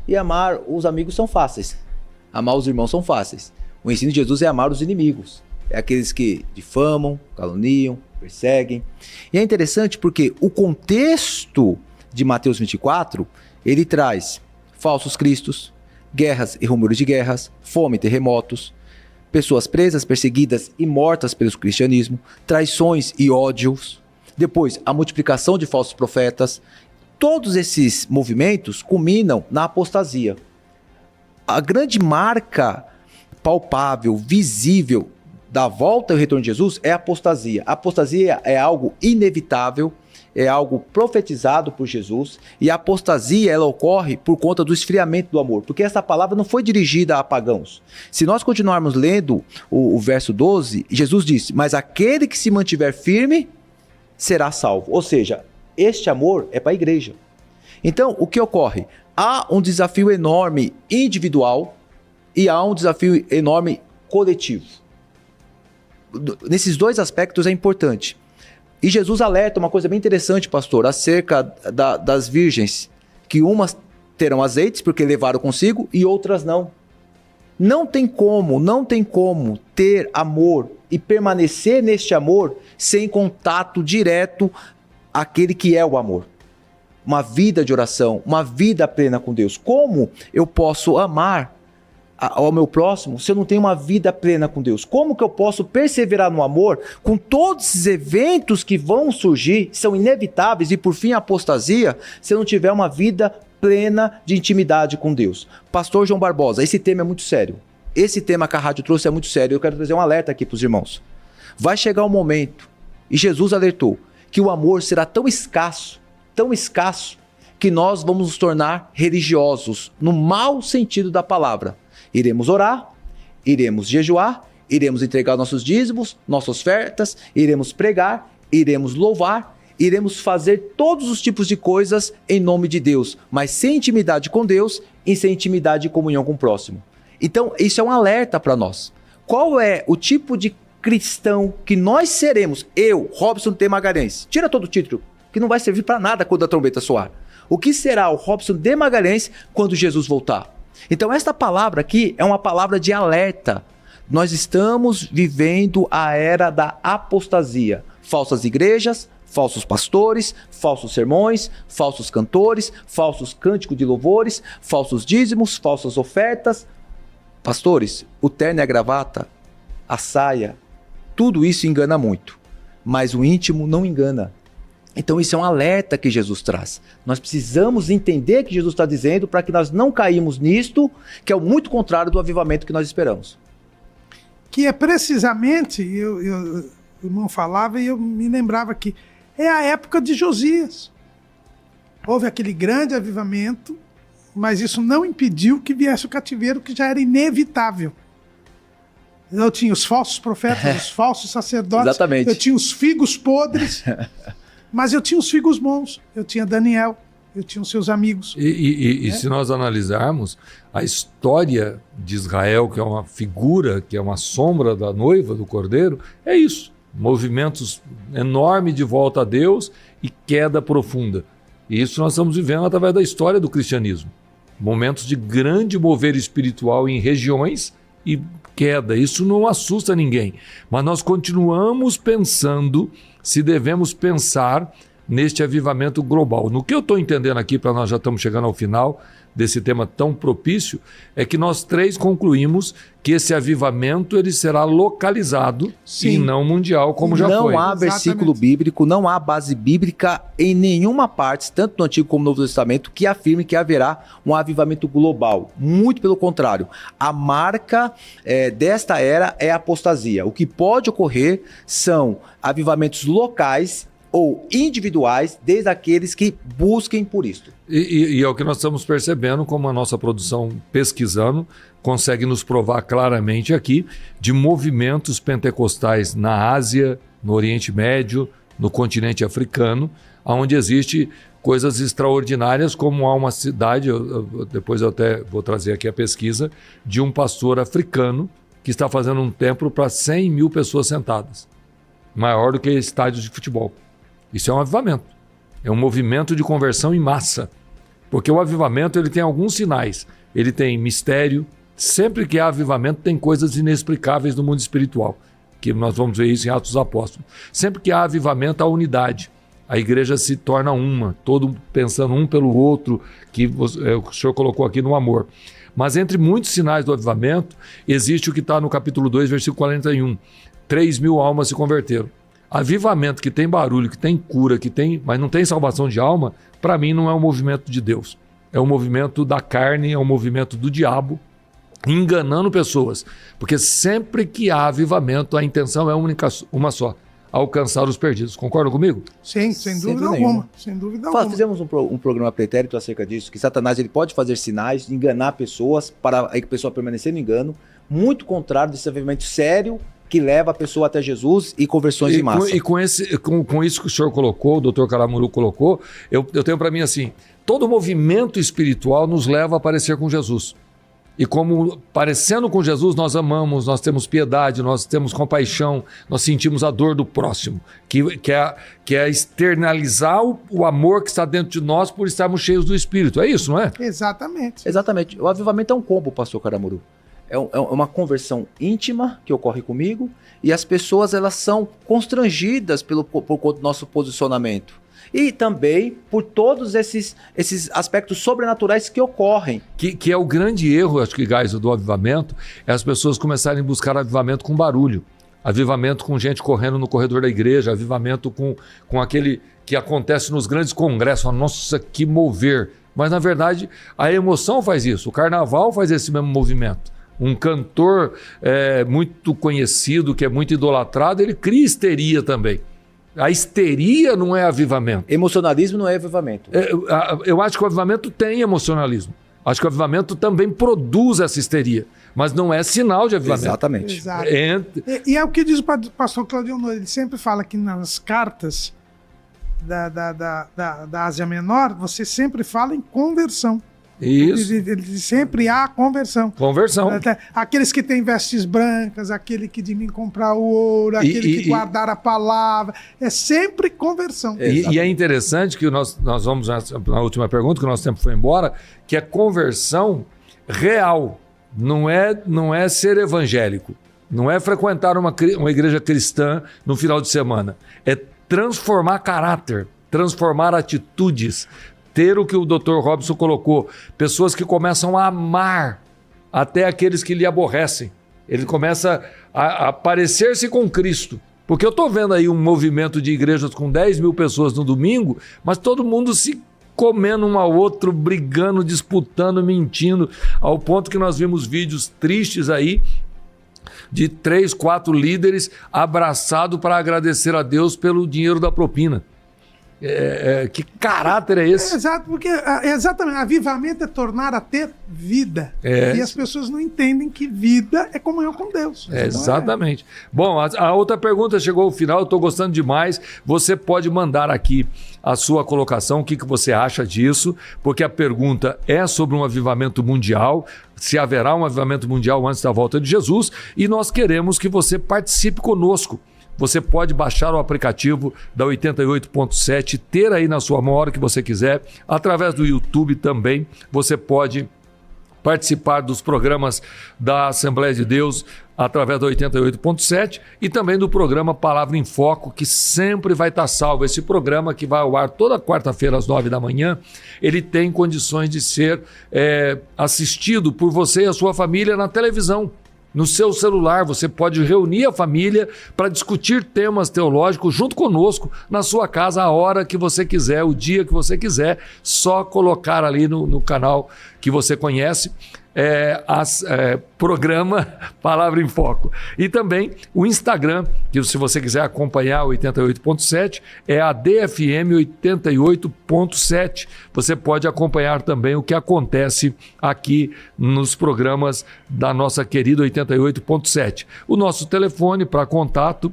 E amar os amigos são fáceis. Amar os irmãos são fáceis. O ensino de Jesus é amar os inimigos. É aqueles que difamam, caluniam, perseguem. E é interessante porque o contexto de Mateus 24, ele traz falsos cristos, guerras e rumores de guerras, fome e terremotos, pessoas presas, perseguidas e mortas pelo cristianismo, traições e ódios. Depois, a multiplicação de falsos profetas. Todos esses movimentos culminam na apostasia. A grande marca palpável, visível da volta e retorno de Jesus é a apostasia. A apostasia é algo inevitável, é algo profetizado por Jesus, e a apostasia ela ocorre por conta do esfriamento do amor, porque essa palavra não foi dirigida a pagãos. Se nós continuarmos lendo o verso 12, Jesus disse, mas aquele que se mantiver firme será salvo. Ou seja, este amor é para a igreja. Então, o que ocorre? Há um desafio enorme individual e há um desafio enorme coletivo. Nesses dois aspectos é importante. E Jesus alerta uma coisa bem interessante, pastor, acerca das virgens, que umas terão azeites porque levaram consigo e outras não. Não tem como ter amor e permanecer neste amor sem contato direto àquele que é o amor. Uma vida de oração, uma vida plena com Deus. Como eu posso amar ao meu próximo se eu não tenho uma vida plena com Deus? Como que eu posso perseverar no amor com todos esses eventos que vão surgir, são inevitáveis, e por fim a apostasia, se eu não tiver uma vida plena de intimidade com Deus? Pastor João Barbosa, esse tema é muito sério. Esse tema que a rádio trouxe é muito sério. Eu quero trazer um alerta aqui para os irmãos. Vai chegar um momento, e Jesus alertou, que o amor será tão escasso, que nós vamos nos tornar religiosos, no mau sentido da palavra. Iremos orar, iremos jejuar, iremos entregar nossos dízimos, nossas ofertas, iremos pregar, iremos louvar, iremos fazer todos os tipos de coisas em nome de Deus, mas sem intimidade com Deus e sem intimidade e comunhão com o próximo. Então, isso é um alerta para nós. Qual é o tipo de cristão que nós seremos? Eu, Robson T. Magalhães, tira todo o título, que não vai servir para nada quando a trombeta soar. O que será o Robson de Magalhães quando Jesus voltar? Então esta palavra aqui é uma palavra de alerta. Nós estamos vivendo a era da apostasia. Falsas igrejas, falsos pastores, falsos sermões, falsos cantores, falsos cânticos de louvores, falsos dízimos, falsas ofertas. Pastores, o terno e a gravata, a saia, tudo isso engana muito, mas o íntimo não engana. Então isso é um alerta que Jesus traz. Nós precisamos entender o que Jesus está dizendo para que nós não caímos nisto, que é o muito contrário do avivamento que nós esperamos. Que é precisamente, o irmão falava e eu me lembrava que é a época de Josias. Houve aquele grande avivamento, mas isso não impediu que viesse o cativeiro, que já era inevitável. Eu tinha os falsos profetas, os falsos sacerdotes. Exatamente. Eu tinha os figos podres, mas eu tinha os figos bons. Eu tinha Daniel, eu tinha os seus amigos. E se nós analisarmos a história de Israel, que é uma figura, que é uma sombra da noiva do Cordeiro, é isso. Movimentos enormes de volta a Deus e queda profunda. E isso nós estamos vivendo através da história do cristianismo. Momentos de grande mover espiritual em regiões e queda. Isso não assusta ninguém. Mas nós continuamos pensando se devemos pensar neste avivamento global. No que eu estou entendendo aqui, para nós já estamos chegando ao final desse tema tão propício, é que nós três concluímos que esse avivamento ele será localizado e não mundial, como já foi. Não há versículo bíblico, não há base bíblica em nenhuma parte, tanto no Antigo como no Novo Testamento, que afirme que haverá um avivamento global. Muito pelo contrário. A marca desta era é a apostasia. O que pode ocorrer são avivamentos locais ou individuais, desde aqueles que busquem por isto. E é o que nós estamos percebendo, como a nossa produção pesquisando consegue nos provar claramente aqui, de movimentos pentecostais na Ásia, no Oriente Médio, no continente africano, onde existe coisas extraordinárias, como há uma cidade, depois eu até vou trazer aqui a pesquisa, de um pastor africano que está fazendo um templo para 100 mil pessoas sentadas, maior do que estádios de futebol. Isso é um avivamento, é um movimento de conversão em massa, porque o avivamento ele tem alguns sinais, ele tem mistério, sempre que há avivamento tem coisas inexplicáveis no mundo espiritual, que nós vamos ver isso em Atos dos Apóstolos. Sempre que há avivamento, há unidade, a igreja se torna uma, todo pensando um pelo outro, que o senhor colocou aqui no amor. Mas entre muitos sinais do avivamento, existe o que está no capítulo 2, versículo 41, 3.000 almas se converteram. Avivamento que tem barulho, que tem cura, mas não tem salvação de alma, para mim não é um movimento de Deus. É um movimento da carne, é um movimento do diabo, enganando pessoas. Porque sempre que há avivamento, a intenção é uma só, alcançar os perdidos. Concordam comigo? Sim, sem dúvida alguma. Sem dúvida alguma. Fizemos um programa pretérito acerca disso, que Satanás ele pode fazer sinais, enganar pessoas, para a pessoa permanecer no engano, muito contrário desse avivamento sério, que leva a pessoa até Jesus e conversões em massa. E com isso que o senhor colocou, o doutor Caramuru colocou, eu tenho para mim assim, todo movimento espiritual nos leva a parecer com Jesus. E como parecendo com Jesus, nós amamos, nós temos piedade, nós temos compaixão, nós sentimos a dor do próximo, que é externalizar o amor que está dentro de nós por estarmos cheios do Espírito. É isso, não é? Exatamente. Exatamente. O avivamento é um combo, pastor Caramuru. É uma conversão íntima que ocorre comigo e as pessoas elas são constrangidas por conta do nosso posicionamento. E também por todos esses aspectos sobrenaturais que ocorrem. Que é o grande erro, acho que, Geisel, do avivamento, é as pessoas começarem a buscar avivamento com barulho. Avivamento com gente correndo no corredor da igreja, avivamento com aquele que acontece nos grandes congressos. Nossa, que mover! Mas, na verdade, a emoção faz isso. O carnaval faz esse mesmo movimento. Um cantor muito conhecido, que é muito idolatrado, ele cria histeria também. A histeria não é avivamento. Emocionalismo não é avivamento. Eu acho que o avivamento tem emocionalismo. Acho que o avivamento também produz essa histeria, mas não é sinal de avivamento. Exatamente. Exato. E é o que diz o pastor Claudio Honor, ele sempre fala que nas cartas da Ásia Menor, você sempre fala em conversão. Isso. Ele sempre há conversão. Conversão. Aqueles que têm vestes brancas, aquele que de mim comprar o ouro, aquele que guardar a palavra. É sempre conversão. E é interessante que nós vamos na última pergunta, que o nosso tempo foi embora, que é conversão real. Não é ser evangélico. Não é frequentar uma igreja cristã no final de semana. É transformar caráter, transformar atitudes, ter o que o Dr. Robson colocou, pessoas que começam a amar até aqueles que lhe aborrecem. Ele começa a parecer-se com Cristo. Porque eu estou vendo aí um movimento de igrejas com 10 mil pessoas no domingo, mas todo mundo se comendo um ao outro, brigando, disputando, mentindo, ao ponto que nós vimos vídeos tristes aí de 3, 4 líderes abraçados para agradecer a Deus pelo dinheiro da propina. Que caráter é esse? Exato, porque exatamente, avivamento é tornar a ter vida. E as pessoas não entendem que vida é comunhão com Deus. Exatamente. Bom, a outra pergunta chegou ao final, eu estou gostando demais. Você pode mandar aqui a sua colocação, o que você acha disso, porque a pergunta é sobre um avivamento mundial, se haverá um avivamento mundial antes da volta de Jesus, e nós queremos que você participe conosco. Você pode baixar o aplicativo da 88.7, ter aí na sua mão a hora que você quiser. Através do YouTube também, você pode participar dos programas da Assembleia de Deus através da 88.7 e também do programa Palavra em Foco, que sempre vai estar salvo. Esse programa que vai ao ar toda quarta-feira às 9 da manhã, ele tem condições de ser assistido por você e a sua família na televisão. No seu celular, você pode reunir a família para discutir temas teológicos junto conosco, na sua casa, a hora que você quiser, o dia que você quiser, só colocar ali no canal que você conhece, programa Palavra em Foco. E também o Instagram, que se você quiser acompanhar o 88.7, é a DFM 88.7. Você pode acompanhar também o que acontece aqui nos programas da nossa querida 88.7. O nosso telefone para contato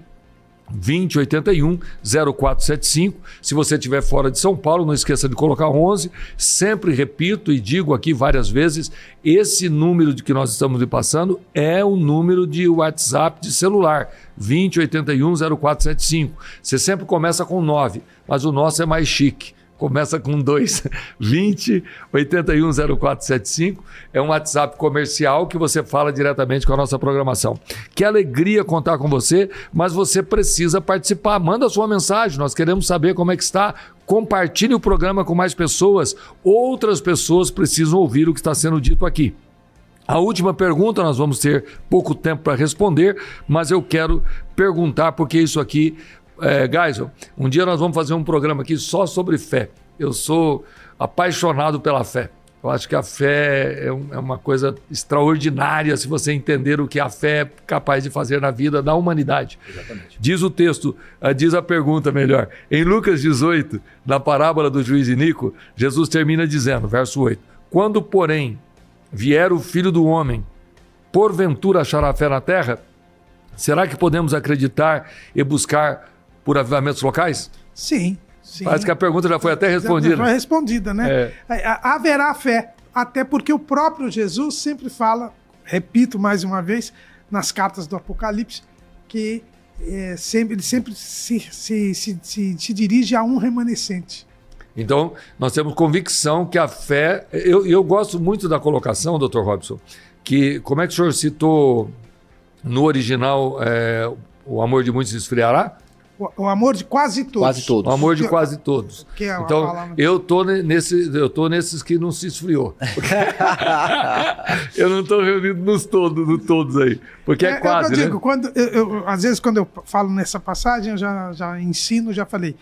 2081-0475. Se você estiver fora de São Paulo, não esqueça de colocar 11. Sempre repito e digo aqui várias vezes, esse número de que nós estamos lhe passando é o número de WhatsApp de celular, 2081-0475. Você sempre começa com 9, mas o nosso é mais chique. Começa com 2, 2081-0475. É um WhatsApp comercial que você fala diretamente com a nossa programação. Que alegria contar com você, mas você precisa participar. Manda a sua mensagem, nós queremos saber como é que está. Compartilhe o programa com mais pessoas. Outras pessoas precisam ouvir o que está sendo dito aqui. A última pergunta, nós vamos ter pouco tempo para responder, mas eu quero perguntar, porque isso aqui... Geisel, um dia nós vamos fazer um programa aqui só sobre fé. Eu sou apaixonado pela fé. Eu acho que a fé é uma coisa extraordinária se você entender o que a fé é capaz de fazer na vida da humanidade. Exatamente. Diz o texto, diz a pergunta melhor. Em Lucas 18, na parábola do juiz Inico, Jesus termina dizendo, verso 8, quando, porém, vier o Filho do Homem, porventura achará fé na terra? Será que podemos acreditar e buscar por avivamentos locais? Sim. Parece que a pergunta já foi até respondida. Já foi respondida, né? Haverá fé, até porque o próprio Jesus sempre fala, repito mais uma vez, nas cartas do Apocalipse, que ele sempre se dirige a um remanescente. Então, nós temos convicção que a fé... Eu gosto muito da colocação, Dr. Robson, que, como é que o senhor citou no original, o amor de muitos se esfriará? O amor de quase todos. Quase todos. O amor de quase todos. Então, eu tô nesses que não se esfriou. Eu não estou reunido nos todos aí. Porque é quase, eu digo, né? Às vezes, quando eu falo nessa passagem, eu já ensino, já falei.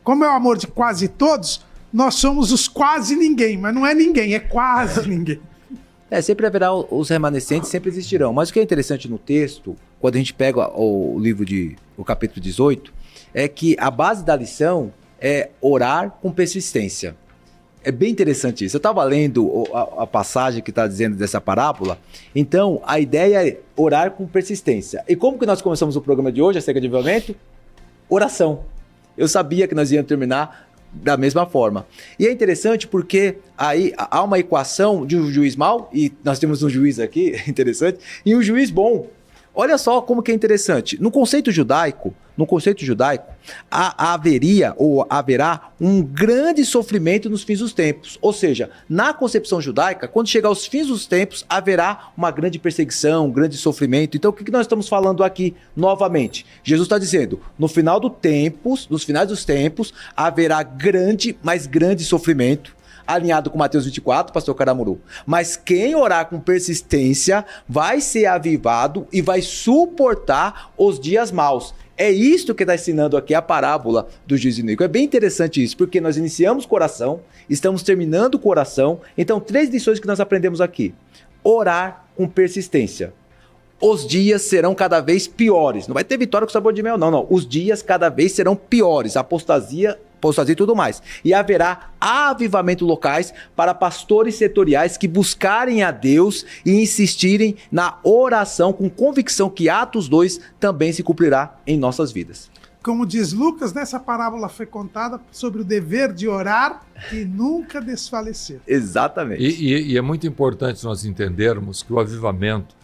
Como é o amor de quase todos, nós somos os quase ninguém. Mas não é ninguém, é quase ninguém. Sempre haverá os remanescentes, sempre existirão. Mas o que é interessante no texto, quando a gente pega o livro o capítulo 18, é que a base da lição é orar com persistência. É bem interessante isso. Eu estava lendo a passagem que está dizendo dessa parábola. Então, a ideia é orar com persistência. E como que nós começamos o programa de hoje, acerca de avivamento? Oração. Eu sabia que nós íamos terminar da mesma forma. E é interessante porque aí há uma equação de um juiz mau, e nós temos um juiz aqui, interessante, e um juiz bom. Olha só como que é interessante. No conceito judaico, haverá um grande sofrimento nos fins dos tempos. Ou seja, na concepção judaica, quando chegar aos fins dos tempos, haverá uma grande perseguição, um grande sofrimento. Então, o que nós estamos falando aqui novamente? Jesus está dizendo, nos finais dos tempos, haverá grande, mas grande sofrimento, alinhado com Mateus 24, pastor Caramuru. Mas quem orar com persistência vai ser avivado e vai suportar os dias maus. É isto que está ensinando aqui a parábola do juiz iníquo. É bem interessante isso, porque nós iniciamos com oração, estamos terminando com oração. Então, 3 lições que nós aprendemos aqui. Orar com persistência. Os dias serão cada vez piores. Não vai ter vitória com sabor de mel, não. Os dias cada vez serão piores. Apostasia e tudo mais. E haverá avivamento locais para pastores setoriais que buscarem a Deus e insistirem na oração com convicção que Atos 2 também se cumprirá em nossas vidas. Como diz Lucas, nessa parábola foi contada sobre o dever de orar e nunca desfalecer. Exatamente. E é muito importante nós entendermos que o avivamento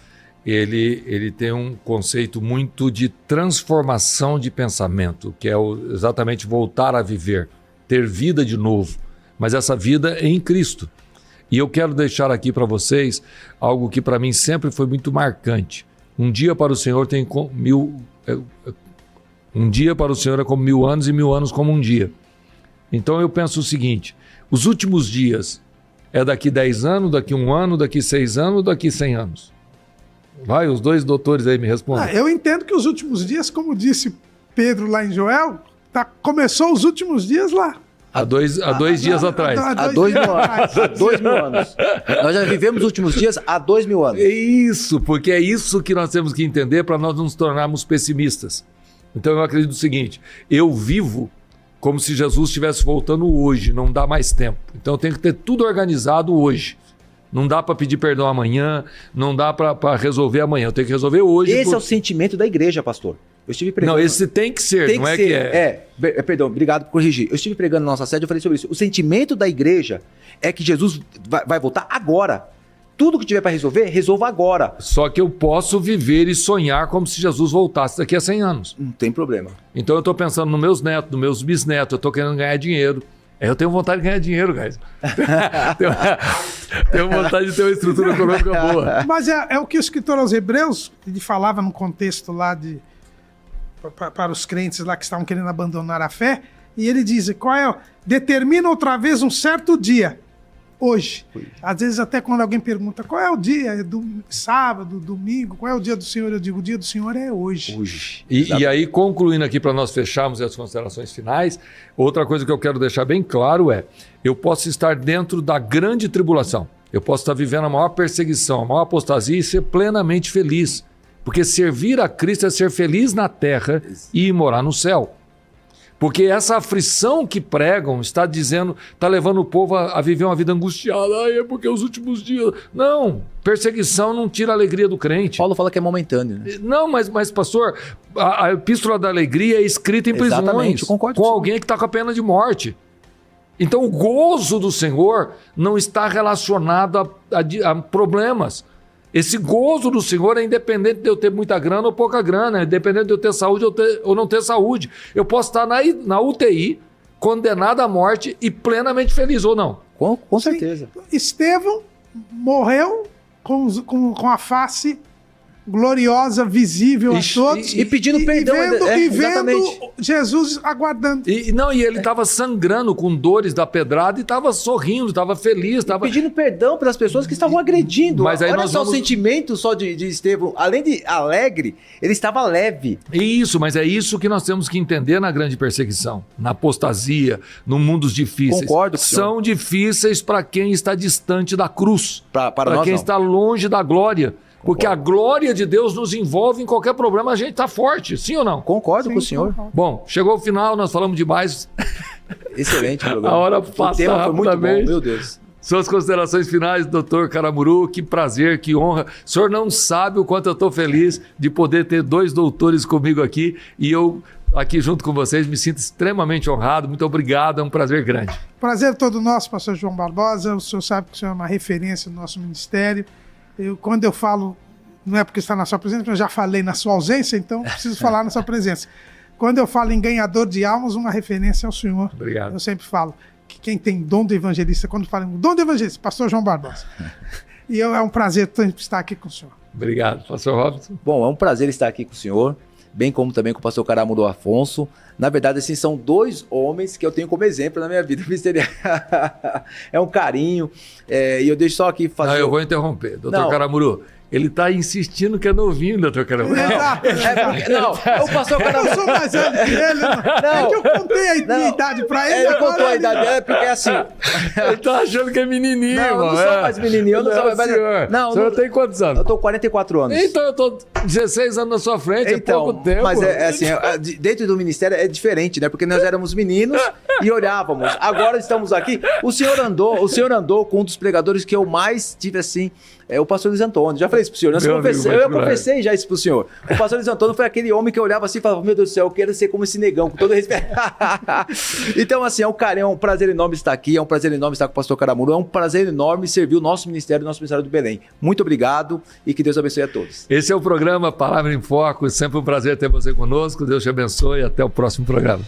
ele tem um conceito muito de transformação de pensamento, que é exatamente voltar a viver, ter vida de novo, mas essa vida é em Cristo. E eu quero deixar aqui para vocês algo que para mim sempre foi muito marcante. Um dia para o Senhor é como 1000 anos e 1000 anos como um dia. Então eu penso o seguinte, os últimos dias é daqui 10 anos, daqui 1 ano, daqui 6 anos, daqui 100 anos. Vai, os 2 doutores aí me respondem. Eu entendo que os últimos dias, como disse Pedro lá em Joel, começou os últimos dias lá. Há dois dias atrás. Há 2 mil anos. Há 2 mil anos. Nós já vivemos os últimos dias há 2 mil anos. É isso, porque é isso que nós temos que entender para nós não nos tornarmos pessimistas. Então eu acredito o seguinte, eu vivo como se Jesus estivesse voltando hoje, não dá mais tempo. Então eu tenho que ter tudo organizado hoje. Não dá para pedir perdão amanhã, não dá para resolver amanhã, eu tenho que resolver hoje. Esse é o sentimento da igreja, pastor. Eu estive pregando... Não, esse tem que ser, não é que é. Perdão, obrigado por corrigir. Eu estive pregando na nossa sede, eu falei sobre isso. O sentimento da igreja é que Jesus vai voltar agora. Tudo que tiver para resolver, resolva agora. Só que eu posso viver e sonhar como se Jesus voltasse daqui a 100 anos. Não tem problema. Então eu estou pensando nos meus netos, nos meus bisnetos, eu estou querendo ganhar dinheiro. Eu tenho vontade de ganhar dinheiro, guys. Tenho vontade de ter uma estrutura econômica boa. Mas é o que o escritor aos Hebreus, ele falava no contexto lá para os crentes lá que estavam querendo abandonar a fé, e ele diz, determina outra vez um certo dia, hoje. Às vezes até quando alguém pergunta, qual é o dia? É sábado, domingo, qual é o dia do Senhor? Eu digo, o dia do Senhor é hoje. E aí, concluindo aqui para nós fecharmos as considerações finais, outra coisa que eu quero deixar bem claro é, eu posso estar dentro da grande tribulação, eu posso estar vivendo a maior perseguição, a maior apostasia e ser plenamente feliz. Porque servir a Cristo é ser feliz na terra e morar no céu. Porque essa aflição que pregam está levando o povo a viver uma vida angustiada. É porque os últimos dias... Não, perseguição não tira a alegria do crente. Paulo fala que é momentâneo, né? Não, mas pastor, a epístola da alegria é escrita em prisões. Exatamente, eu concordo com alguém que está com a pena de morte. Então o gozo do Senhor não está relacionado a problemas. Esse gozo do Senhor é independente de eu ter muita grana ou pouca grana, é independente de eu ter saúde ou não ter saúde. Eu posso estar na UTI, condenado à morte e plenamente feliz, ou não? Com certeza. Estevão morreu com a face gloriosa, visível a todos. E pedindo perdão. E vendo Jesus aguardando. E ele estava sangrando com dores da pedrada e estava sorrindo, estava feliz. Pedindo perdão pelas pessoas que estavam agredindo. Mas aí olha só o sentimento só de Estevão. Além de alegre, ele estava leve. Isso, mas é isso que nós temos que entender na grande perseguição, na apostasia, no mundos difíceis. Concordo, são difíceis para quem está distante da cruz, para quem está longe da glória. Porque a glória de Deus nos envolve em qualquer problema, a gente está forte, sim ou não? Concordo com o senhor. Bom, chegou o final, nós falamos demais. Excelente programa. A hora passa o tema foi muito bom, meu Deus. Suas considerações finais, doutor Caramuru, que prazer, que honra. O senhor não sabe o quanto eu estou feliz de poder ter 2 doutores comigo aqui e eu aqui junto com vocês me sinto extremamente honrado. Muito obrigado, é um prazer grande. Prazer todo nosso, pastor João Barbosa. O senhor sabe que o senhor é uma referência no nosso ministério. Quando eu falo não é porque está na sua presença, mas eu já falei na sua ausência, então preciso falar na sua presença. Quando eu falo em ganhador de almas, uma referência ao senhor. Obrigado. Eu sempre falo que quem tem dom de evangelista, quando fala em dom de evangelista, pastor João Barbosa. E é um prazer sempre estar aqui com o senhor. Obrigado, pastor Robson. Bom, é um prazer estar aqui com o senhor, bem como também com o pastor Caramuru Afonso. Na verdade, assim, são dois homens que eu tenho como exemplo na minha vida ministerial. É um carinho. E eu deixo só aqui fazer... Não, eu vou interromper. Doutor Caramuru, ele está insistindo que é novinho, doutor Caramuru. Exato. Não, o pastor Caramuru... Eu sou mais velho que ele, é que eu contei a minha idade para ele. Ele contou a idade, porque é assim... Ele tá achando que é menininho, não, mano. Eu não sou mais menininho, eu não sou mais... Senhor. Não, o senhor tem quantos anos? Eu tô 44 anos. Então, eu tô 16 anos na sua frente, então, é pouco tempo. Mas assim, dentro do ministério é diferente, né? Porque nós éramos meninos e olhávamos. Agora estamos aqui. O senhor andou com um dos pregadores que eu mais tive, assim... o pastor Luiz Antônio. Já falei isso pro senhor. Eu confessei já isso pro senhor. O pastor Luiz Antônio foi aquele homem que eu olhava assim e falava, meu Deus do céu, eu quero ser como esse negão, com todo respeito. Então, assim, é um prazer enorme estar aqui, é um prazer enorme estar com o pastor Caramuru, é um prazer enorme servir o nosso ministério do Belém. Muito obrigado e que Deus abençoe a todos. Esse é o programa Palavra em Foco. Sempre um prazer ter você conosco. Deus te abençoe e até o próximo programa.